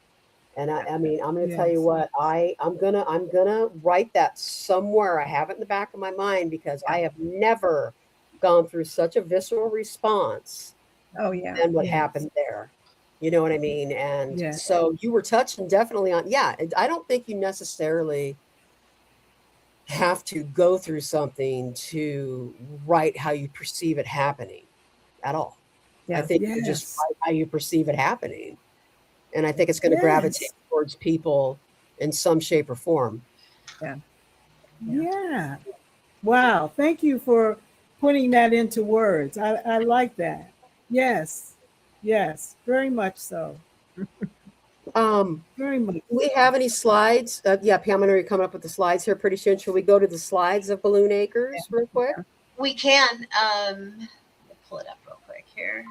Speaker 2: And I mean, I'm going to tell you
Speaker 1: Yes.
Speaker 2: what, I'm gonna write that somewhere. I have it in the back of my mind because I have never gone through such a visceral response
Speaker 3: Oh, yeah.
Speaker 2: than what
Speaker 1: Yes.
Speaker 2: happened there. You know what I mean? And
Speaker 1: Yes.
Speaker 2: so you were touching definitely on, yeah, I don't think you necessarily have to go through something to write how you perceive it happening at all. I
Speaker 3: Yeah.
Speaker 2: think you just
Speaker 1: Yes.
Speaker 2: write how you perceive it happening. And I think it's going to gravitate
Speaker 1: Yes.
Speaker 2: towards people in some shape or form.
Speaker 3: Yeah.
Speaker 1: Yeah. Wow. Thank you for putting that into words. I like that. Yes. Yes. Very much so. Very much.
Speaker 2: Do we have any slides? Yeah, Pam, I know you're coming up with the slides here pretty soon. Should we go to the slides of Balloon Acres real quick?
Speaker 5: We can pull it up real quick here.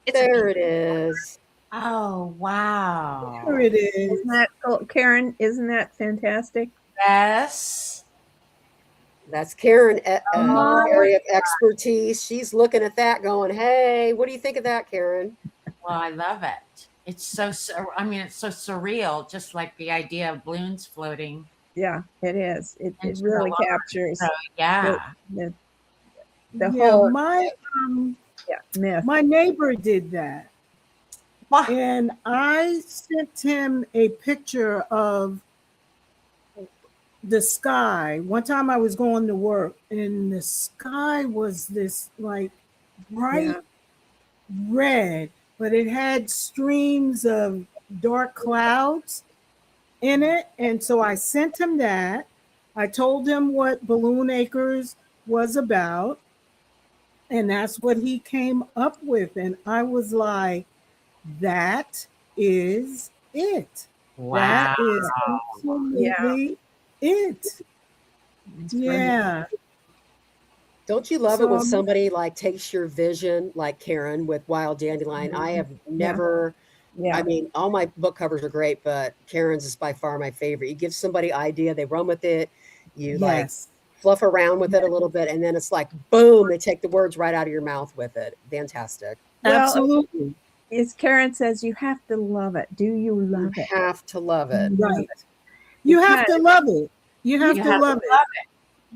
Speaker 5: It's
Speaker 2: There it is.
Speaker 4: Oh, wow.
Speaker 1: Here it is.
Speaker 3: Isn't that cool? Karen, isn't that fantastic?
Speaker 4: Yes.
Speaker 2: That's Karen,
Speaker 4: Oh.
Speaker 2: area of expertise. She's looking at that going, hey, what do you think of that, Karen?
Speaker 4: Well, I love it. It's so, I mean, it's so surreal, just like the idea of balloons floating.
Speaker 3: Yeah, it is. It
Speaker 4: into
Speaker 3: really
Speaker 4: the line.
Speaker 3: captures
Speaker 4: So, yeah.
Speaker 3: the
Speaker 1: Yeah,
Speaker 3: whole
Speaker 1: my
Speaker 3: myth.
Speaker 1: my neighbor did that.
Speaker 4: Wow.
Speaker 1: And I sent him a picture of the sky. One time I was going to work and the sky was this like bright
Speaker 3: Yeah.
Speaker 1: red, but it had streams of dark clouds in it. And so I sent him that. I told him what Balloon Acres was about. And that's what he came up with. And I was like, that is it.
Speaker 4: Wow.
Speaker 1: That is absolutely it.
Speaker 3: It's
Speaker 1: Yeah.
Speaker 2: Don't you love it when
Speaker 1: So-
Speaker 2: somebody like takes your vision, like Karen with Wild Dandelion? I have never,
Speaker 3: Yeah.
Speaker 2: I mean, all my book covers are great, but Karen's is by far my favorite. You give somebody idea, they run with it, you like
Speaker 1: Yes.
Speaker 2: fluff around with it a little bit, and then it's like, boom, they take the words right out of your mouth with it. Fantastic.
Speaker 3: Well,
Speaker 1: Absolutely.
Speaker 3: as Karen says, you have to love it. Do you
Speaker 2: You
Speaker 3: love it?
Speaker 2: have to love it.
Speaker 1: Right. You have to love it. You have
Speaker 4: You
Speaker 1: to
Speaker 4: have to
Speaker 1: love it.
Speaker 4: love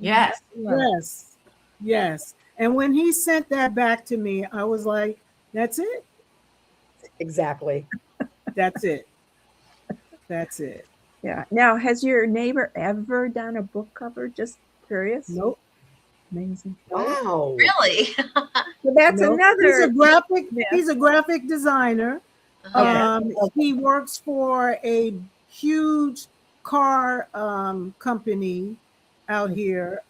Speaker 4: Yes.
Speaker 3: Love it.
Speaker 1: Yes. Yes. And when he sent that back to me, I was like, that's it.
Speaker 2: Exactly.
Speaker 1: That's it. That's it.
Speaker 3: Yeah. Now, has your neighbor ever done a book cover? Just curious.
Speaker 1: Nope.
Speaker 3: Amazing.
Speaker 2: Wow.
Speaker 5: really.
Speaker 3: So that's
Speaker 1: Nope.
Speaker 3: another.
Speaker 1: He's a graphic designer. He works for a huge car company out here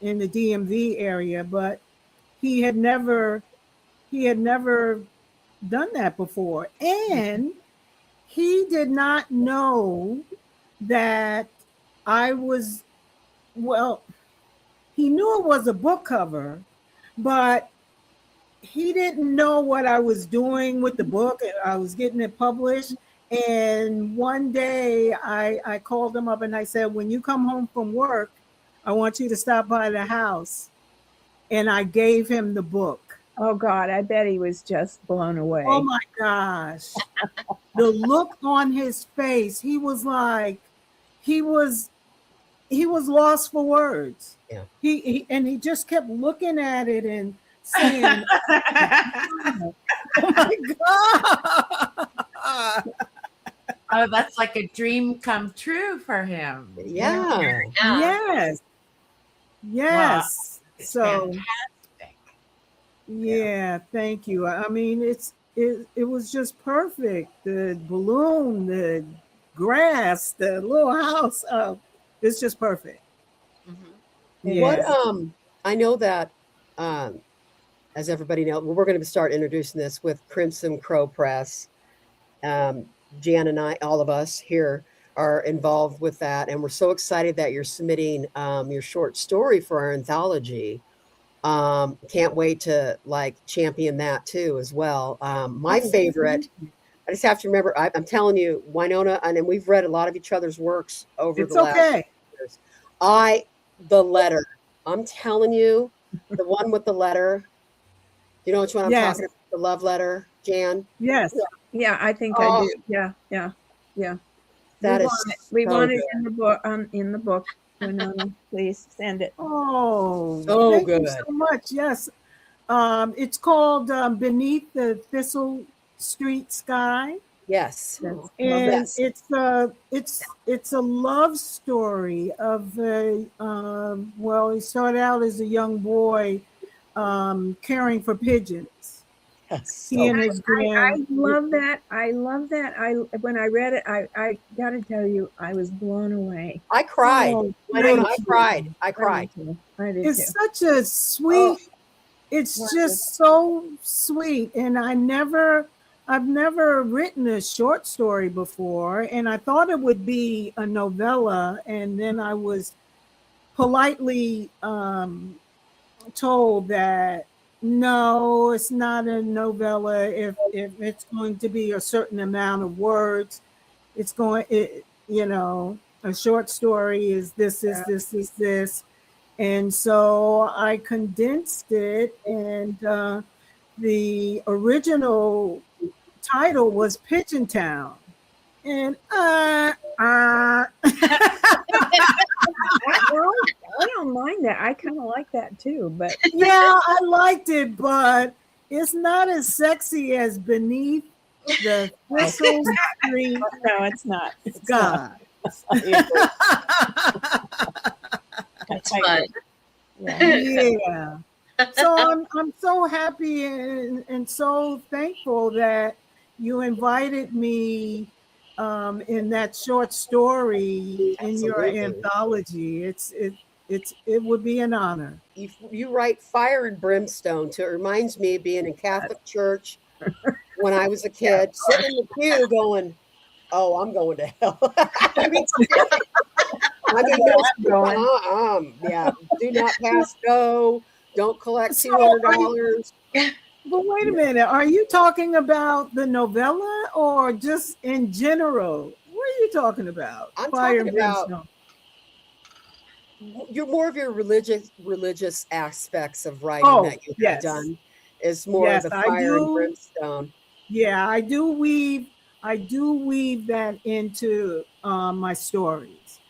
Speaker 1: in the DMV area, but he had never done that before, and he did not know that I was, well, he knew it was a book cover, but he didn't know what I was doing with the book. I was getting it published. And one day I called him up and I said, when you come home from work, I want you to stop by the house. And I gave him the book.
Speaker 3: Oh God, I bet he was just blown away.
Speaker 1: Oh my gosh. The look on his face, he was like, he was lost for words.
Speaker 2: Yeah.
Speaker 1: He just kept looking at it and saying, oh my God.
Speaker 4: Oh, that's like a dream come true for him.
Speaker 2: Yeah.
Speaker 1: Yes. Yes.
Speaker 4: Wow.
Speaker 1: So
Speaker 4: Fantastic.
Speaker 1: yeah, thank you. I mean, it was just perfect. The balloon, the grass, the little house. It's just perfect.
Speaker 5: Mhm.
Speaker 2: What
Speaker 1: Yeah.
Speaker 2: I know that as everybody knows, we're going to start introducing this with Crimson Crow Press. Jan and I, all of us here, are involved with that, and we're so excited that you're submitting your short story for our anthology. Can't wait to like champion that too as well. My favorite, I just have to remember, I'm telling you, Winona, and we've read a lot of each other's works over
Speaker 1: It's
Speaker 2: the last
Speaker 1: okay.
Speaker 2: years. The letter, I'm telling you, the one with the letter. You know which one I'm
Speaker 1: Yes.
Speaker 2: talking about? The love letter, Jan.
Speaker 1: Yes.
Speaker 3: Yeah, I think
Speaker 2: Oh.
Speaker 3: I do. Yeah.
Speaker 2: That is
Speaker 3: We
Speaker 2: so
Speaker 3: want it
Speaker 2: good.
Speaker 3: in the book. In the book. Winona, please send it.
Speaker 1: Oh,
Speaker 2: So
Speaker 1: thank you
Speaker 2: good.
Speaker 1: so much. Yes. It's called Beneath the Thistle Street Sky.
Speaker 2: Yes.
Speaker 3: That's
Speaker 1: And
Speaker 2: Yes.
Speaker 1: it's a love story of a well, he started out as a young boy caring for pigeons.
Speaker 2: Yes.
Speaker 1: He and
Speaker 2: So
Speaker 1: his
Speaker 3: I
Speaker 1: grand.
Speaker 3: love that. I love that. When I read it, I got to tell you, I was blown away.
Speaker 2: I cried.
Speaker 1: Oh,
Speaker 2: Winona, I
Speaker 1: thank you.
Speaker 2: cried. I cried.
Speaker 3: I did
Speaker 1: It's
Speaker 3: too.
Speaker 1: such a sweet. It's
Speaker 3: Wonderful.
Speaker 1: just so sweet, and I've never written a short story before, and I thought it would be a novella, and then I was politely told that no, it's not a novella. If it's going to be a certain amount of words, it's going, a short story is this. And so I condensed it, and the original title was Pigeon Town. And
Speaker 3: I don't mind that. I kind of like that too, but
Speaker 1: yeah, I liked it, but it's not as sexy as Beneath the Thistle Street
Speaker 3: no, it's not. It's not.
Speaker 1: Sky.
Speaker 5: It's fun.
Speaker 1: Yeah. So I'm so happy and so thankful that you invited me in that short story in your
Speaker 2: Absolutely.
Speaker 1: anthology. It would be an honor.
Speaker 2: You write fire and brimstone, so it reminds me of being in Catholic church when I was a kid, sitting in the pew going, "Oh, I'm going to hell." I mean, yeah, do not pass go. Don't collect $200.
Speaker 1: But wait a minute, are you talking about the novella or just in general? What are you talking about?
Speaker 2: I'm
Speaker 1: Fire
Speaker 2: talking
Speaker 1: and
Speaker 2: about
Speaker 1: brimstone.
Speaker 2: you're more of your religious aspects of writing that you have done is more
Speaker 1: Yes,
Speaker 2: of the
Speaker 1: I
Speaker 2: fire and
Speaker 1: do.
Speaker 2: brimstone.
Speaker 1: Yeah, I do weave that into my stories.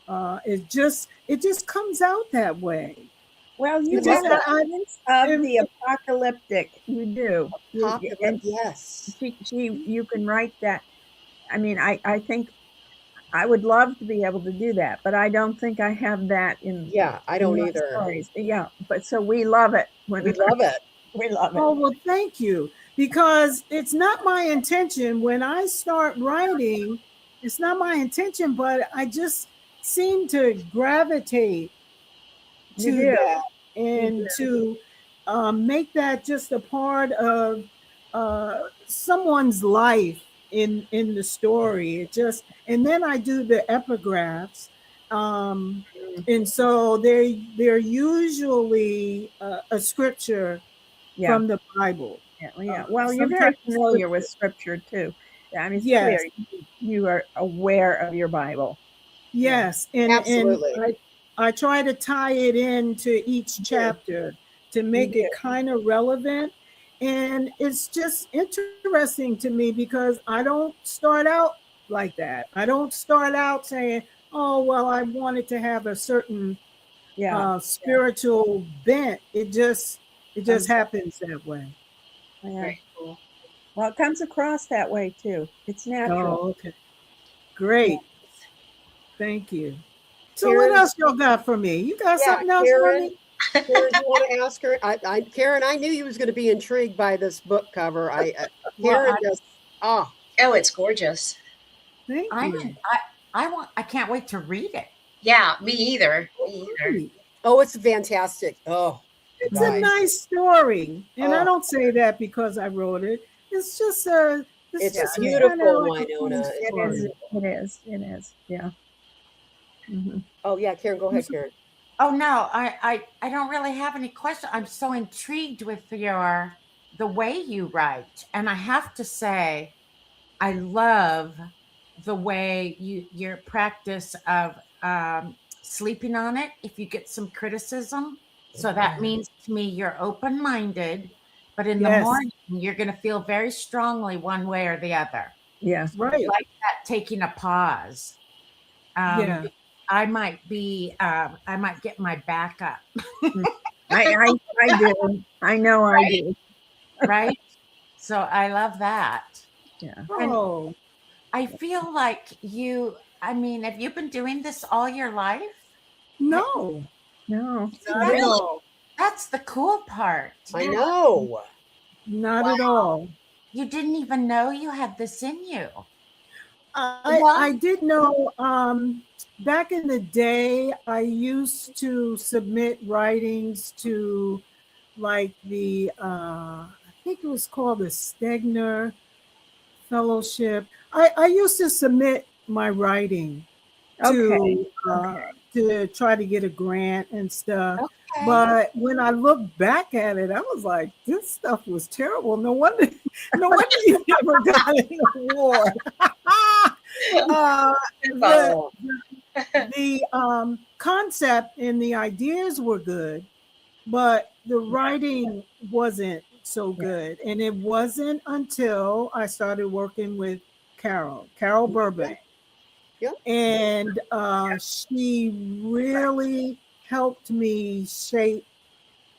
Speaker 1: It just comes out that way.
Speaker 3: Well, you
Speaker 1: It just
Speaker 3: have
Speaker 1: I,
Speaker 3: elements of the apocalyptic. You do. And
Speaker 2: Yes.
Speaker 3: you can write that. I mean, I think I would love to be able to do that, but I don't think I have that in
Speaker 2: Yeah, I don't
Speaker 3: my
Speaker 2: either.
Speaker 3: stories. Yeah, but so we love it.
Speaker 2: We love it.
Speaker 3: We love it.
Speaker 1: oh well, thank you, because it's not my intention when I start writing. It's not my intention, but I just seem to gravitate
Speaker 3: You
Speaker 1: to
Speaker 3: do.
Speaker 1: that and to make that just a part of someone's life in the story. It just, and then I do the epigraphs, and so they're usually a scripture
Speaker 3: Yeah.
Speaker 1: from the Bible.
Speaker 3: Yeah. Well, you're very familiar with scripture too. I mean, it's
Speaker 1: Yes.
Speaker 3: clear you are aware of your Bible.
Speaker 1: Yes, and
Speaker 2: Absolutely.
Speaker 1: I try to tie it into each chapter to make it kind of relevant. And it's just interesting to me because I don't start out like that. I don't start out saying, "Oh, well, I wanted to have a certain spiritual bent." It just happens that way.
Speaker 3: Yeah.
Speaker 5: Very cool.
Speaker 3: Well, it comes across that way too. It's natural.
Speaker 1: Oh, okay. Great. Thank you. So
Speaker 2: Karen,
Speaker 1: what else y'all got for me? You got something else for me?
Speaker 2: Karen, you want to ask her? Karen, I knew you was going to be intrigued by this book cover. Karen just
Speaker 5: oh, it's gorgeous.
Speaker 1: Thank you.
Speaker 4: I can't wait to read it.
Speaker 5: Yeah, me either.
Speaker 2: Oh, it's fantastic. Oh,
Speaker 1: it's a nice story, and I don't say that because I wrote it. It's just
Speaker 2: it's
Speaker 1: just
Speaker 2: beautiful, Winona.
Speaker 3: It is. Yeah. Mm-hmm.
Speaker 2: Oh yeah, Karen, go ahead, Karen.
Speaker 4: Oh no, I don't really have any questions. I'm so intrigued with the way you write, and I have to say, I love the way your practice of sleeping on it if you get some criticism. So that means to me you're open-minded, but in the morning you're going to feel very strongly one way or the other.
Speaker 3: Yeah,
Speaker 1: right.
Speaker 4: Like that, taking a pause. I might get my back up.
Speaker 3: I do. I know I do.
Speaker 4: Right? So I love that.
Speaker 3: Yeah.
Speaker 1: Oh.
Speaker 4: And I feel like have you been doing this all your life?
Speaker 1: No.
Speaker 3: No.
Speaker 4: That's the cool part.
Speaker 2: I know.
Speaker 1: Not at all.
Speaker 4: You didn't even know you had this in you.
Speaker 1: I did know back in the day, I used to submit writings to like the, I think it was called the Stegner Fellowship. I used to submit my writing to to try to get a grant and stuff.
Speaker 4: Okay.
Speaker 1: But when I look back at it, I was like, this stuff was terrible. No wonder, no wonder you never got an award. The,
Speaker 2: Oh,
Speaker 1: the concept and the ideas were good, but the writing wasn't so good. And it wasn't until I started working with Carol Burbank.
Speaker 2: yeah.
Speaker 1: And she really helped me shape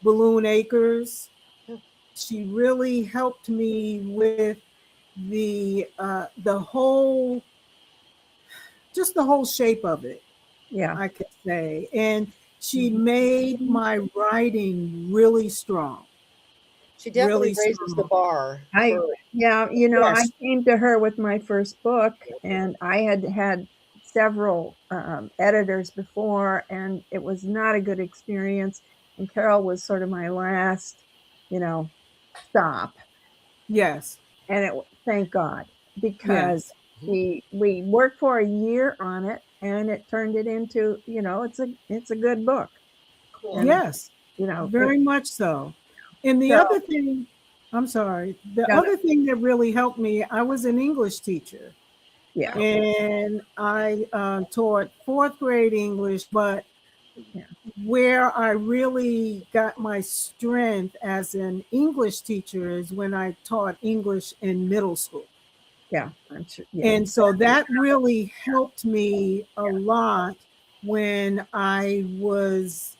Speaker 1: Balloon Acres.
Speaker 2: Yeah.
Speaker 1: She really helped me with the whole, just the whole shape of it,
Speaker 3: Yeah.
Speaker 1: I could say. And she made my writing really strong.
Speaker 2: She definitely
Speaker 1: Really
Speaker 2: raises the
Speaker 1: strong.
Speaker 2: bar.
Speaker 3: I yeah, you know, I
Speaker 1: Yes.
Speaker 3: came to her with my first book, and I had had several editors before, and it was not a good experience. And Carol was sort of my last, you know, stop.
Speaker 1: Yes.
Speaker 3: And thank God, because
Speaker 1: Yes.
Speaker 3: we worked for a year on it, and it turned it into, you know, it's a good book.
Speaker 5: Cool.
Speaker 3: And
Speaker 1: Yes.
Speaker 3: you know,
Speaker 1: Very much so. And the
Speaker 3: So-
Speaker 1: other thing, I'm sorry, the
Speaker 3: No, no.
Speaker 1: other thing that really helped me, I was an English teacher
Speaker 3: yeah,
Speaker 1: and I taught fourth grade English, but
Speaker 3: Yeah.
Speaker 1: where I really got my strength as an English teacher is when I taught English in middle school.
Speaker 3: yeah, I'm sure. Yeah.
Speaker 1: And so that really helped me a lot when I was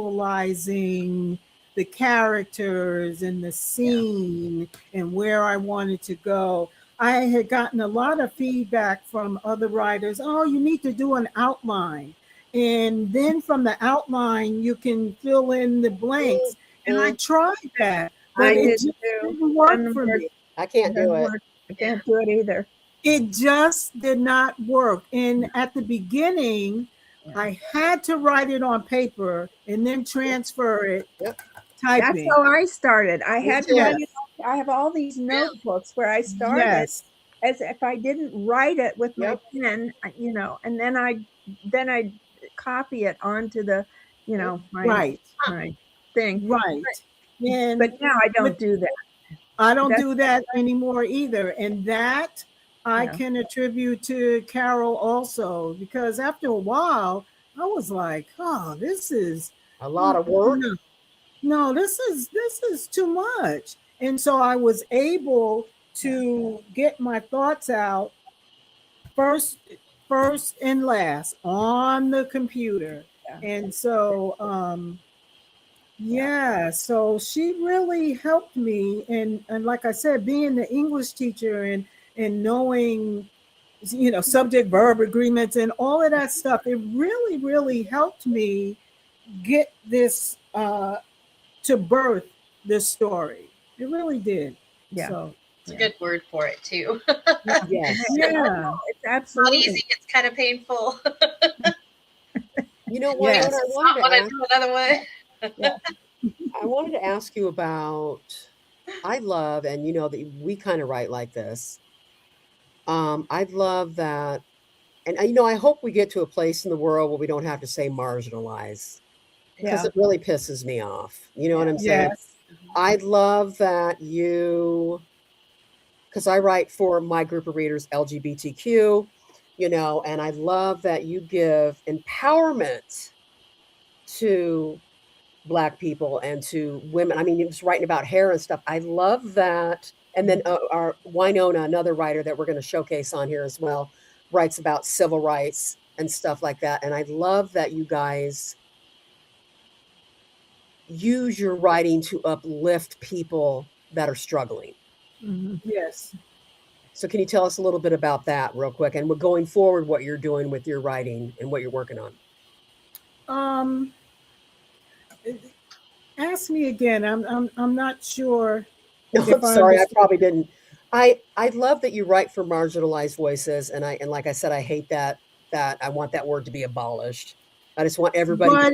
Speaker 1: conceptualizing the characters and the scene and where I wanted to go. I had gotten a lot of feedback from other writers. Oh, you need to do an outline. And then from the outline, you can fill in the blanks. And I tried that, but
Speaker 3: I
Speaker 1: it
Speaker 3: did
Speaker 1: just
Speaker 3: too.
Speaker 1: didn't work
Speaker 3: Doesn't
Speaker 1: for
Speaker 3: work.
Speaker 1: me.
Speaker 2: I can't do
Speaker 3: Doesn't
Speaker 2: it.
Speaker 3: work. I can't do it either.
Speaker 1: It just did not work. And at the beginning,
Speaker 3: Yeah.
Speaker 1: I had to write it on paper and then transfer it,
Speaker 2: Yep.
Speaker 3: That's
Speaker 1: typing.
Speaker 3: how I started. I
Speaker 2: Me
Speaker 3: had
Speaker 2: too.
Speaker 3: to write it. I have all these notebooks where I started
Speaker 1: Yes,
Speaker 3: as if I didn't write it with my
Speaker 2: Yep.
Speaker 3: pen, you know, and then I copy it onto the, you know,
Speaker 1: right,
Speaker 3: my thing.
Speaker 1: right. And
Speaker 3: But now I don't
Speaker 1: with,
Speaker 3: do that.
Speaker 1: I don't
Speaker 3: That's
Speaker 1: do that anymore either. And that I
Speaker 3: Yeah.
Speaker 1: can attribute to Carol also, because after a while, I was like, oh, this is
Speaker 2: A lot of work.
Speaker 1: no, this is too much. And so I was able to get my thoughts out first and last on the computer.
Speaker 3: Yeah.
Speaker 1: And so yeah, so she really helped me. And like I said, being the English teacher and knowing, you know, subject verb agreements and all of that stuff, it really helped me get this to birth this story. It really did.
Speaker 3: Yeah.
Speaker 1: So
Speaker 5: It's a good word for it too.
Speaker 2: Yes.
Speaker 1: yeah.
Speaker 3: It's
Speaker 5: Not
Speaker 3: absolutely
Speaker 5: easy. It's kind of painful.
Speaker 2: You know what?
Speaker 1: Yes.
Speaker 2: I
Speaker 5: Not
Speaker 2: wanted
Speaker 5: want
Speaker 2: to
Speaker 5: to
Speaker 2: ask,
Speaker 5: do another one.
Speaker 2: I wanted to ask you about. I love, and you know that we kind of write like this. I love that, and you know, I hope we get to a place in the world where we don't have to say marginalize because
Speaker 3: Yeah.
Speaker 2: it really pisses me off. You know what I'm saying?
Speaker 1: Yes.
Speaker 2: I love that you, because I write for my group of readers, LGBTQ, you know, and I love that you give empowerment to Black people and to women. I mean, it was writing about hair and stuff. I love that. And then our Winona, another writer that we're going to showcase on here as well, writes about civil rights and stuff like that. And I love that you guys use your writing to uplift people that are struggling.
Speaker 1: Yes.
Speaker 2: So can you tell us a little bit about that real quick? And we're going forward, what you're doing with your writing and what you're working on.
Speaker 1: Um ask me again. I'm not sure
Speaker 2: No,
Speaker 1: if
Speaker 2: I'm
Speaker 1: I
Speaker 2: sorry, I
Speaker 1: understood.
Speaker 2: probably didn't. I love that you write for marginalized voices, and like I said, I hate that I want that word to be abolished. I just want everybody
Speaker 1: But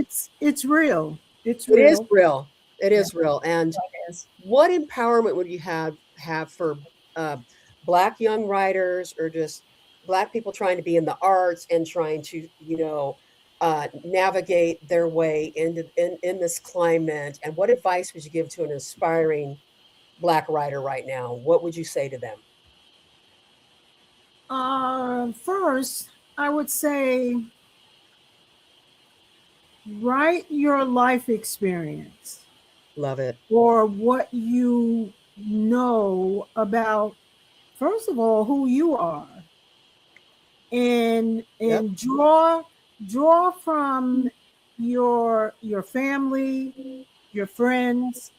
Speaker 2: to.
Speaker 1: it's real. It's
Speaker 2: It is
Speaker 1: real.
Speaker 2: real. It
Speaker 3: Yeah.
Speaker 2: is real. And
Speaker 3: It is.
Speaker 2: what empowerment would you have for Black young writers, or just Black people trying to be in the arts and trying to, navigate their way in this climate. And what advice would you give to an aspiring Black writer right now? What would you say to them?
Speaker 1: First, I would say write your life experience
Speaker 2: Love it.
Speaker 1: or what you know about, first of all, who you are, and
Speaker 2: Yep.
Speaker 1: draw from your family, your friends,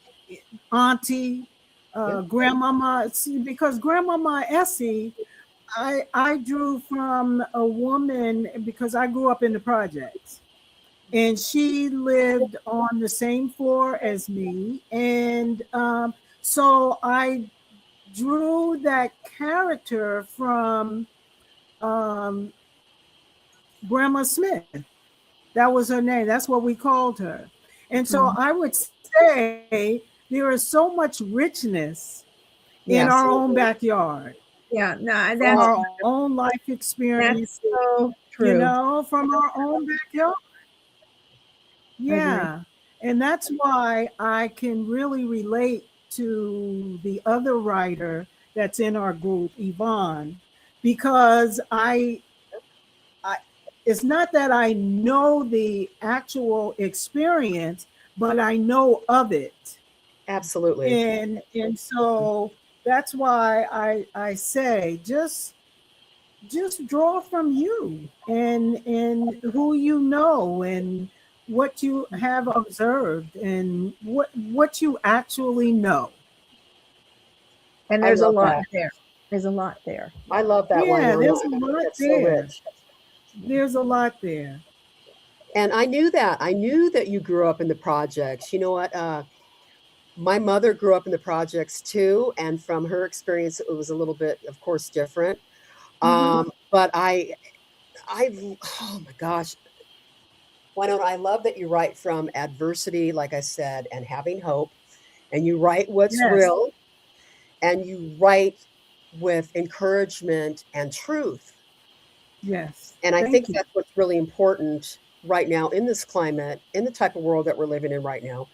Speaker 1: auntie,
Speaker 2: Yep.
Speaker 1: grandmama. See, because Grandmama Essie, I drew from a woman because I grew up in the projects, and she lived on the same floor as me, and so I drew that character from um, Grandma Smith. That was her name. That's what we called her. And so I would say there is so much richness in
Speaker 2: Yes.
Speaker 1: our own backyard,
Speaker 3: Yeah, no,
Speaker 1: from
Speaker 3: that's
Speaker 1: our own life experience,
Speaker 3: so true.
Speaker 1: you know, from our own backyard. Yeah. And that's why I can really relate to the other writer that's in our group, Yvonne, because it's not that I know the actual experience, but I know of it.
Speaker 2: Absolutely.
Speaker 1: And so that's why I say just draw from you and who you know and what you have observed and what you actually know.
Speaker 3: And
Speaker 2: I
Speaker 3: there's a
Speaker 2: love
Speaker 3: lot
Speaker 2: that.
Speaker 3: there. There's a lot there.
Speaker 2: I love that,
Speaker 1: Yeah,
Speaker 2: Winona.
Speaker 1: there's a
Speaker 2: I think
Speaker 1: lot
Speaker 2: that's so
Speaker 1: there.
Speaker 2: rich.
Speaker 1: There's a lot there.
Speaker 2: And I knew that. I knew that you grew up in the projects. You know what? My mother grew up in the projects too, and from her experience, it was a little bit, of course, different. But oh my gosh, Winona, I love that you write from adversity, like I said, and having hope, and you write what's
Speaker 3: Yes.
Speaker 2: real, and you write with encouragement and truth.
Speaker 1: Yes.
Speaker 2: And I
Speaker 1: Thank
Speaker 2: think
Speaker 1: you.
Speaker 2: that's what's really important right now in this climate, in the type of world that we're living in right now.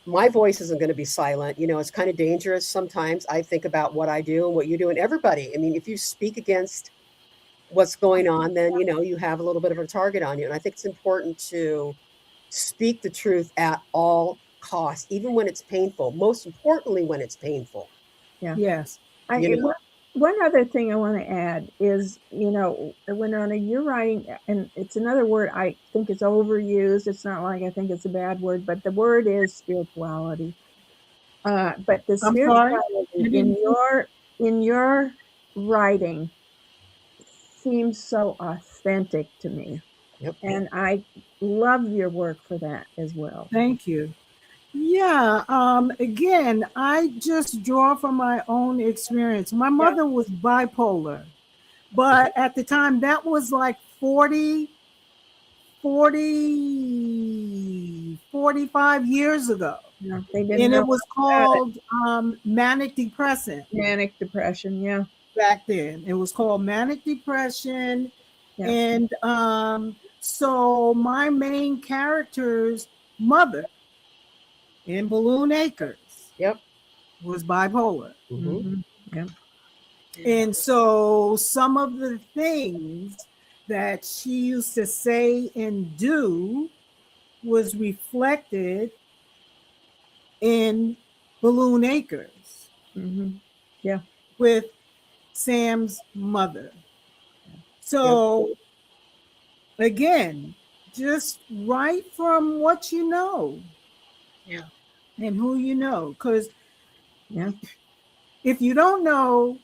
Speaker 2: My voice isn't going to be silent. You know, it's kind of dangerous sometimes. I think about what I do and what you do and everybody. I mean, if you speak against what's going on, then, you have a little bit of a target on you. And I think it's important to speak the truth at all costs, even when it's painful. Most importantly, when it's painful.
Speaker 3: Yeah.
Speaker 1: Yes.
Speaker 2: You know?
Speaker 3: One other thing I want to add is, Winona, you're writing, and it's another word I think is overused. It's not like I think it's a bad word, but the word is spirituality. But the
Speaker 1: I'm sorry.
Speaker 3: spirituality in your writing seems so authentic to me.
Speaker 2: Yep.
Speaker 3: And I love your work for that as well.
Speaker 1: Thank you. Yeah. Again, I just draw from my own experience. My mother was bipolar, but at the time that was like 45 years ago.
Speaker 3: Yeah, they didn't
Speaker 1: And
Speaker 3: know
Speaker 1: it was called manic depressant
Speaker 3: manic depression. Yeah.
Speaker 1: back then. It was called manic depression.
Speaker 3: Yeah.
Speaker 1: And so my main character's mother in Balloon Acres
Speaker 2: Yep.
Speaker 1: was bipolar.
Speaker 2: Mhm.
Speaker 3: Yeah.
Speaker 1: And so some of the things that she used to say and do was reflected in Balloon Acres
Speaker 3: Yeah.
Speaker 1: with Sam's mother. So again, just write from what you know.
Speaker 5: Yeah.
Speaker 1: And who you know. Because
Speaker 3: Yeah.
Speaker 1: if you don't know,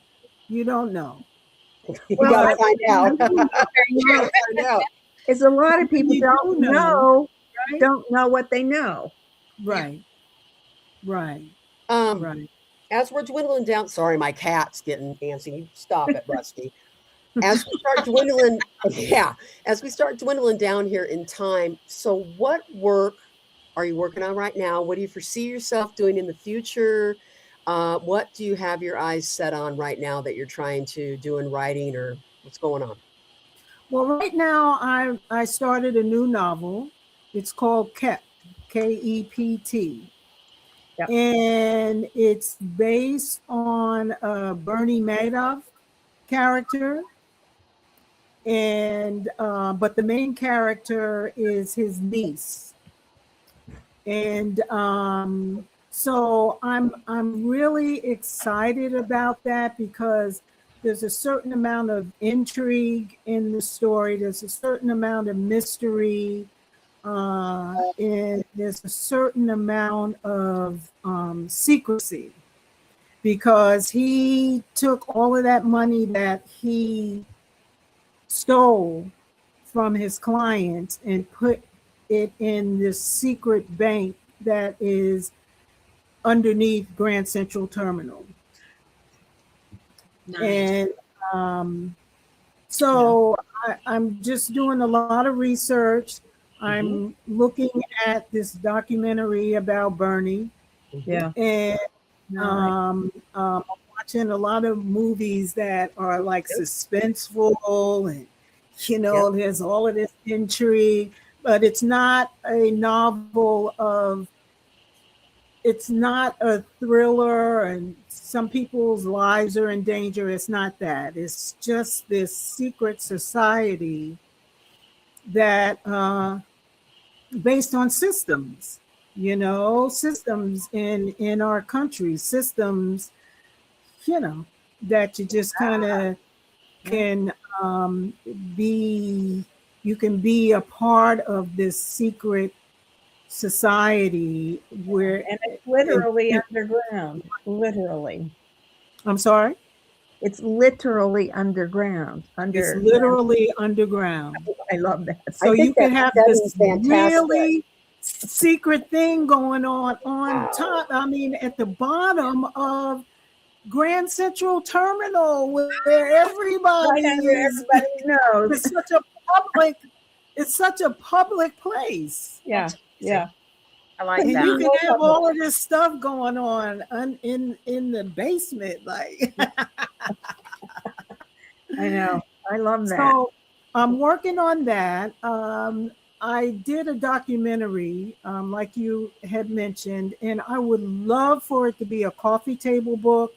Speaker 1: you don't know.
Speaker 2: You got to find out.
Speaker 3: Yeah.
Speaker 2: Find out.
Speaker 3: It's a lot of people
Speaker 1: You
Speaker 3: don't
Speaker 1: do know,
Speaker 3: know,
Speaker 1: right?
Speaker 3: don't know what they know.
Speaker 1: Right. Right.
Speaker 2: Um,
Speaker 1: Right.
Speaker 2: As we're dwindling down, sorry, my cat's getting antsy. Stop it, Rusty. As we start dwindling, as we start dwindling down here in time. So, what work are you working on right now? What do you foresee yourself doing in the future? What do you have your eyes set on right now that you're trying to do in writing or What's going on?
Speaker 1: Well, right now I started a new novel. It's called Kept, Kept.
Speaker 3: Yep.
Speaker 1: And it's based on a Bernie Madoff character. And but the main character is his niece. And so I'm really excited about that because there's a certain amount of intrigue in the story. There's a certain amount of mystery, and there's a certain amount of secrecy because he took all of that money that he stole from his clients and put it in this secret bank that is underneath Grand Central Terminal.
Speaker 5: Nice.
Speaker 1: And so I'm just doing a lot of research. I'm looking at this documentary about Bernie,
Speaker 3: Yeah.
Speaker 1: and
Speaker 3: No,
Speaker 1: I'm watching a lot of movies that are like suspenseful, and there's all of this intrigue, but it's not a novel of. It's not a thriller, and some people's lives are in danger. It's not that. It's just this secret society that based on systems, systems in our country, systems, that you just kind of can be. You can be a part of this secret society where
Speaker 3: and it's literally underground. Literally.
Speaker 1: I'm sorry.
Speaker 3: It's literally underground.
Speaker 1: It's literally underground.
Speaker 3: I love that.
Speaker 1: So you can have this
Speaker 2: fantastic.
Speaker 1: really secret thing going on
Speaker 2: Wow.
Speaker 1: top. I mean, at the bottom of Grand Central Terminal, where everybody is.
Speaker 3: Everybody knows.
Speaker 1: It's such a public place.
Speaker 3: Yeah. Yeah.
Speaker 5: I like
Speaker 1: And
Speaker 5: that.
Speaker 1: you can have all of this stuff going on in the basement, like.
Speaker 3: I know. I love that.
Speaker 1: So I'm working on that. I did a documentary, like you had mentioned, and I would love for it to be a coffee table book,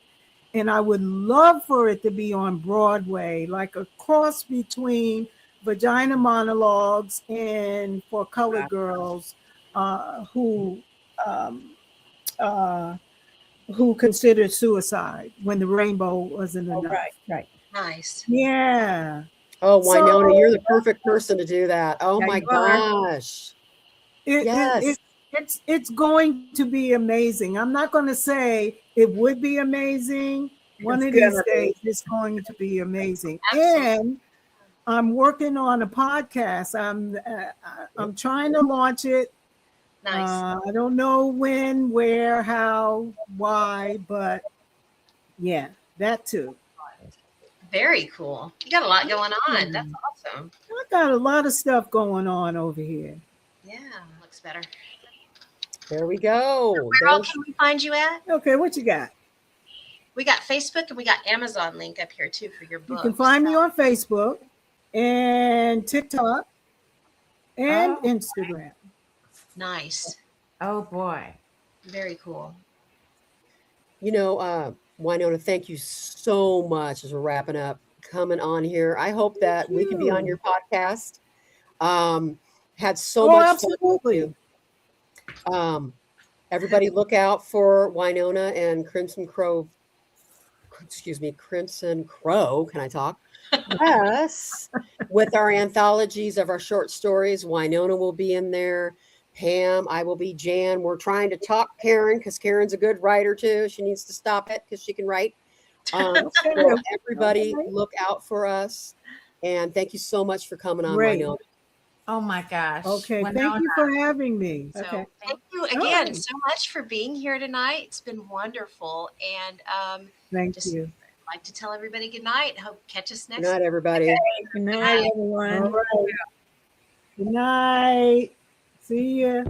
Speaker 1: and I would love for it to be on Broadway, like a cross between Vagina Monologues and For Colored Girls, who considered suicide when the rainbow wasn't enough.
Speaker 3: Right.
Speaker 5: Nice.
Speaker 1: Yeah.
Speaker 2: Oh, Winona,
Speaker 1: So-
Speaker 2: you're the perfect person to do that. Oh
Speaker 3: Yeah,
Speaker 2: my
Speaker 3: you are.
Speaker 2: gosh.
Speaker 1: Yes. It's going to be amazing. I'm not going to say it would be amazing. One
Speaker 3: It's
Speaker 1: of these
Speaker 3: gonna be.
Speaker 1: days, it's going to be amazing.
Speaker 5: Absolutely.
Speaker 1: And I'm working on a podcast. I'm trying to launch it.
Speaker 5: Nice.
Speaker 1: I don't know when, where, how, why, but yeah, that too.
Speaker 5: Very cool. You got a lot going on. That's awesome.
Speaker 1: I got a lot of stuff going on over here.
Speaker 5: Yeah. Looks better.
Speaker 2: There we go.
Speaker 5: Where all can we find you at?
Speaker 1: Okay, what you got?
Speaker 5: We got Facebook and we got Amazon link up here too for your
Speaker 1: You
Speaker 5: book.
Speaker 1: can find me on Facebook and TikTok and Instagram.
Speaker 5: Nice.
Speaker 4: Oh boy.
Speaker 5: Very cool.
Speaker 2: Winona, thank you so much as we're wrapping up coming on here. I hope that we can be on your podcast. Had so much
Speaker 1: absolutely.
Speaker 2: fun. Everybody look out for Winona and Crimson Crow. Crimson Crow. Can I talk? Yes. With our anthologies of our short stories, Winona will be in there. Pam, I will be Jan. We're trying to talk Karen because Karen's a good writer too. She needs to stop it because she can write. So everybody look out for us. And thank you so much for coming on,
Speaker 1: Great.
Speaker 2: Winona.
Speaker 4: Oh my gosh.
Speaker 1: Okay,
Speaker 4: Winona.
Speaker 1: thank you for having me.
Speaker 5: So
Speaker 1: Okay.
Speaker 5: thank you again
Speaker 1: right.
Speaker 5: so much for being here tonight. It's been wonderful. And
Speaker 1: Thank
Speaker 5: just-
Speaker 1: you.
Speaker 5: I'd like to tell everybody good night. Hope catch us
Speaker 2: Good
Speaker 5: next
Speaker 2: night, everybody.
Speaker 3: Good night, everyone.
Speaker 1: All right. Good night. See ya.